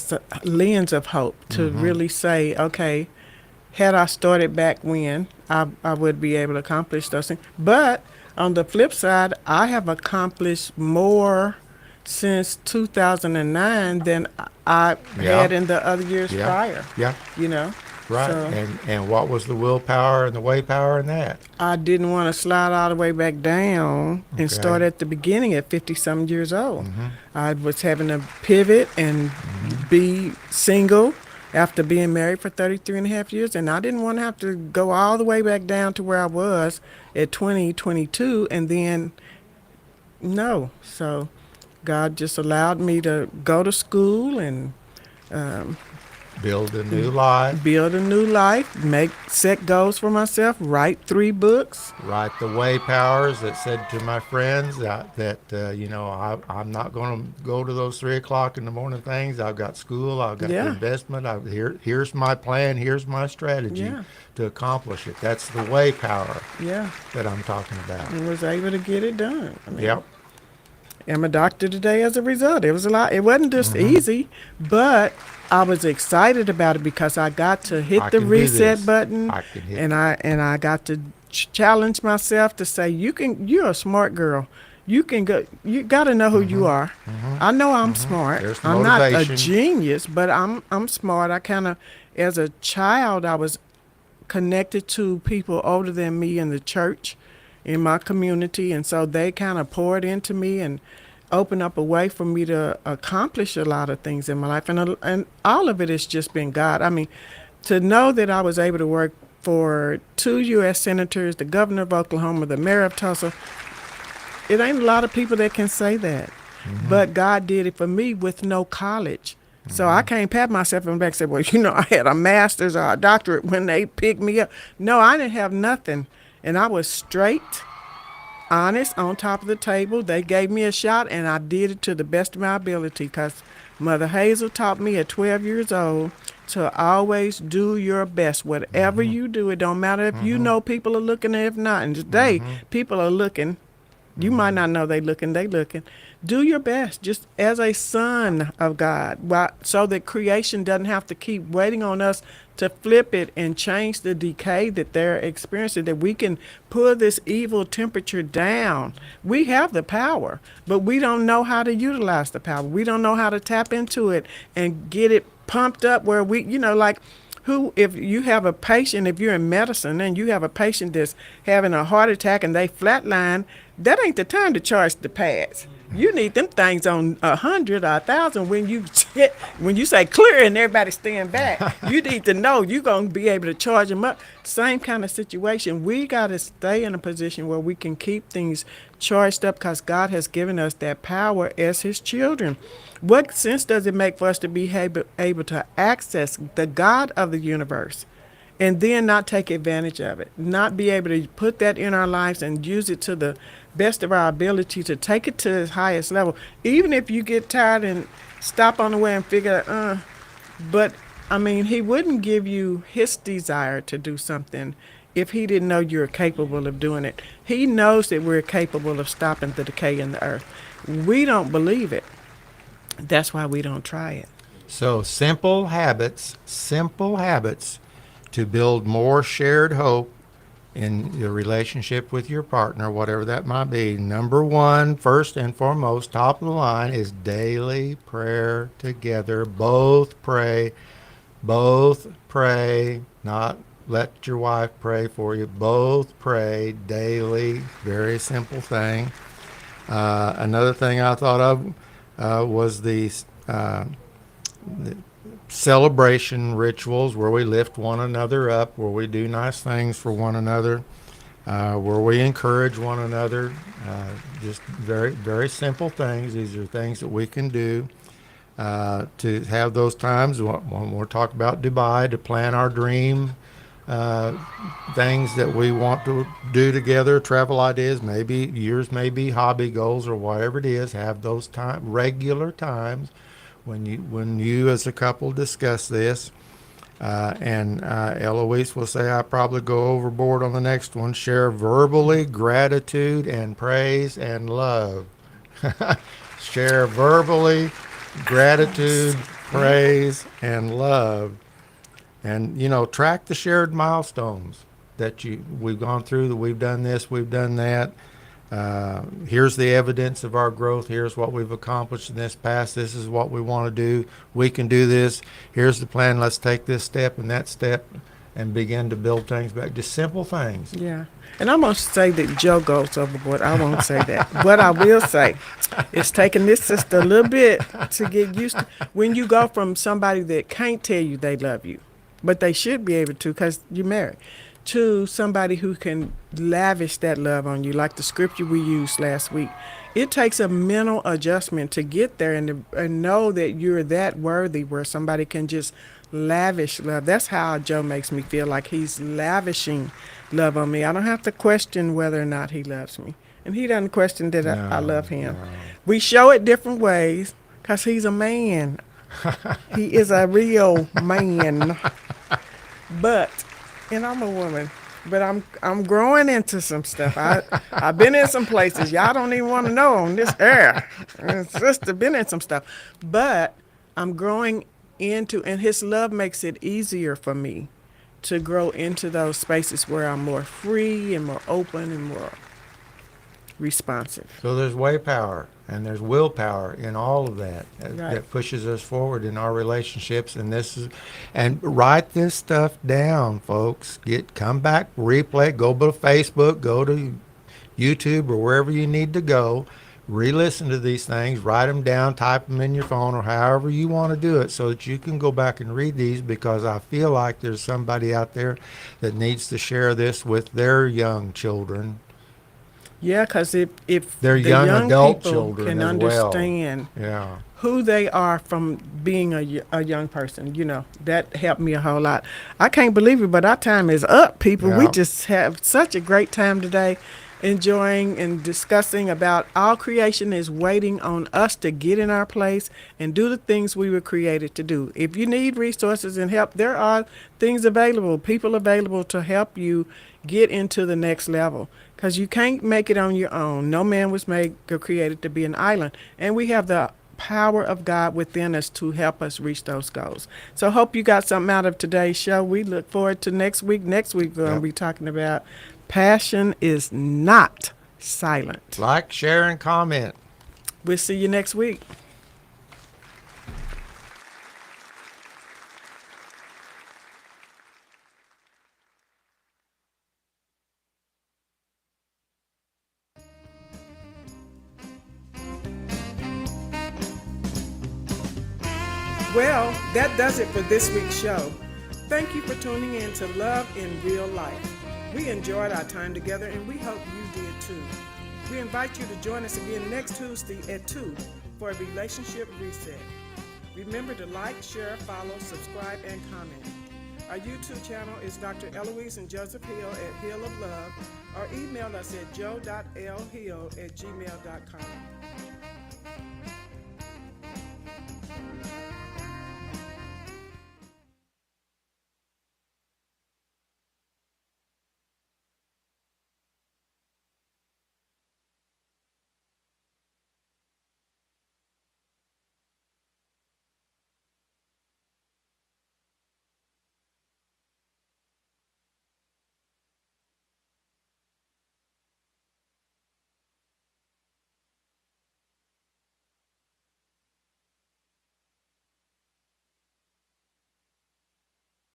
Speaker 1: lens of hope to really say, okay, had I started back when, I would be able to accomplish those things. But on the flip side, I have accomplished more since 2009 than I had in the other years prior.
Speaker 2: Yeah. Right.
Speaker 1: So
Speaker 2: And what was the willpower and the way power in that?
Speaker 1: I didn't want to slide all the way back down and start at the beginning at 50-some years old. I was having to pivot and be single after being married for 33 and a half years, and I didn't want to have to go all the way back down to where I was at 22, and then no. So God just allowed me to go to school and
Speaker 2: Build a new life.
Speaker 1: build a new life, set goals for myself, write 3 books.
Speaker 2: Write the way powers that said to my friends that I'm not going to go to those 3 o'clock in the morning things. I've got school. I've got the investment. Here's my plan. Here's my strategy to accomplish it. That's the way power that I'm talking about.
Speaker 1: And was able to get it done. I mean,
Speaker 2: Yep.
Speaker 1: I'm a doctor today as a result. It was a lot. It wasn't just easy, but I was excited about it because I got to hit the reset button, and I got to challenge myself to say, you're a smart girl. You can go. You got to know who you are. I know I'm smart.
Speaker 2: There's the
Speaker 1: I'm not a
Speaker 2: motivation.
Speaker 1: genius, but I'm smart. I kind of, as a child, I was connected to people older than me in the church, in my community, and so they kind of poured into me and opened up a way for me to accomplish a lot of things in my life, and all of it has just been God. I mean, to know that I was able to work for 2 U.S. senators, the governor of Oklahoma, the mayor of Tulsa, it ain't a lot of people that can say that, but God did it for me with no college. So I can't pat myself on the back and say, well, I had a master's or a doctorate when they picked me up. No, I didn't have nothing. And I was straight, honest, on top of the table. They gave me a shot, and I did it to the best of my ability because Mother Hazel taught me at 12 years old to always do your best. Whatever you do, it don't matter if you know people are looking or if not. And today, people are looking You might not know they looking. Do your best, just as a son of God, so that creation doesn't have to keep waiting on us to flip it and change the decay that they're experiencing, that we can pull this evil temperature down. We have the power, but we don't know how to utilize the power. We don't know how to tap into it and get it pumped up where we, like, if you have a patient, if you're in medicine and you have a patient that's having a heart attack and they flatline, that ain't the time to charge the pads. You need them things on 100 or 1,000 when you say clear and everybody stand back. You need to know you're going to be able to charge them up. Same kind of situation. We got to stay in a position where we can keep things charged up because God has given us that power as his children. What sense does it make for us to be able to access the God of the universe and then not take advantage of it, not be able to put that in our lives and use it to the best of our ability to take it to its highest level, even if you get tired and stop on the way and figure out, but I mean, he wouldn't give you his desire to do something if he didn't know you're capable of doing it. He knows that we're capable of stopping the decay in the earth. We don't believe it. That's why we don't try it.
Speaker 2: So simple habits to build more shared hope in your relationship with your partner, whatever that might be. Number one, first and foremost, top of the line, is daily prayer together. Both pray, not let your wife pray for you. Both pray daily. Very simple thing. Another thing I thought of was the celebration rituals where we lift one another up, where we do nice things for one another, where we encourage one another. Just very, very simple things. These are things that we can do to have those times when we're talking about Dubai, to plan our dream things that we want to do together, travel ideas, maybe yours may be hobby goals or whatever it is. Have those regular times when you as a couple discuss this, and Ellouise will say, I probably go overboard on the next one. Share verbally gratitude and praise and love. Share verbally gratitude, praise, and love. And, track the shared milestones that we've gone through, that we've done this, we've done that. Here's the evidence of our growth. Here's what we've accomplished in this past. This is what we want to do. We can do this. Here's the plan. Let's take this step and that step and begin to build things back. Just simple things.
Speaker 1: Yeah. And I'm going to say that Joe goes overboard. I won't say that. What I will say is taking this just a little bit to get used to. When you go from somebody that can't tell you they love you, but they should be able to because you're married, to somebody who can lavish that love on you, like the scripture we used last week. It takes a mental adjustment to get there and know that you're that worthy where somebody can just lavish love. That's how Joe makes me feel, like he's lavishing love on me. I don't have to question whether or not he loves me. And he doesn't question that I love him. No. We show it different ways because he's a man. He is a real man. And I'm a woman, but I'm growing into some stuff. I've been in some places y'all don't even want to know on this air. Sister been in some stuff, but I'm growing into, and his love makes it easier for me to grow into those spaces where I'm more free and more open and more responsive.
Speaker 2: So there's way power and there's willpower in all of that
Speaker 1: Right.
Speaker 2: that pushes us forward in our relationships. And write this stuff down, folks. Come back, replay, go to Facebook, go to YouTube or wherever you need to go. Re-listen to these things, write them down, type them in your phone or however you want to do it so that you can go back and read these, because I feel like there's somebody out there that needs to share this with their young children.
Speaker 1: Yeah, because if
Speaker 2: their
Speaker 1: the
Speaker 2: young adult
Speaker 1: people
Speaker 2: children
Speaker 1: can
Speaker 2: as
Speaker 1: understand
Speaker 2: well.
Speaker 1: who they are from being a young person, that helped me a whole lot. I can't believe it, but our time is up, people.
Speaker 2: Yeah.
Speaker 1: We just have such a great time today. enjoying and discussing about all creation is waiting on us to get in our place and do the things we were created to do. If you need resources and help, there are things available, people available to help you get into the next level, because you can't make it on your own. No man was made or created to be an island, and we have the power of God within us to help us reach those goals. So hope you got something out of today's show. We look forward to next week. Next week we're going to be talking about passion is not silent.
Speaker 2: Like, share, and comment.
Speaker 1: We'll see you next week. Well, that does it for this week's show. Thank you for tuning in to Love in Real Life. We enjoyed our time together, and we hope you did too. We invite you to join us again next Tuesday at 2 for a relationship reset. Remember to like, share, follow, subscribe, and comment. Our YouTube channel is Dr. Ellouise and Joseph Hill at Hill of Love, or email us at joe.lhill@gmail.com.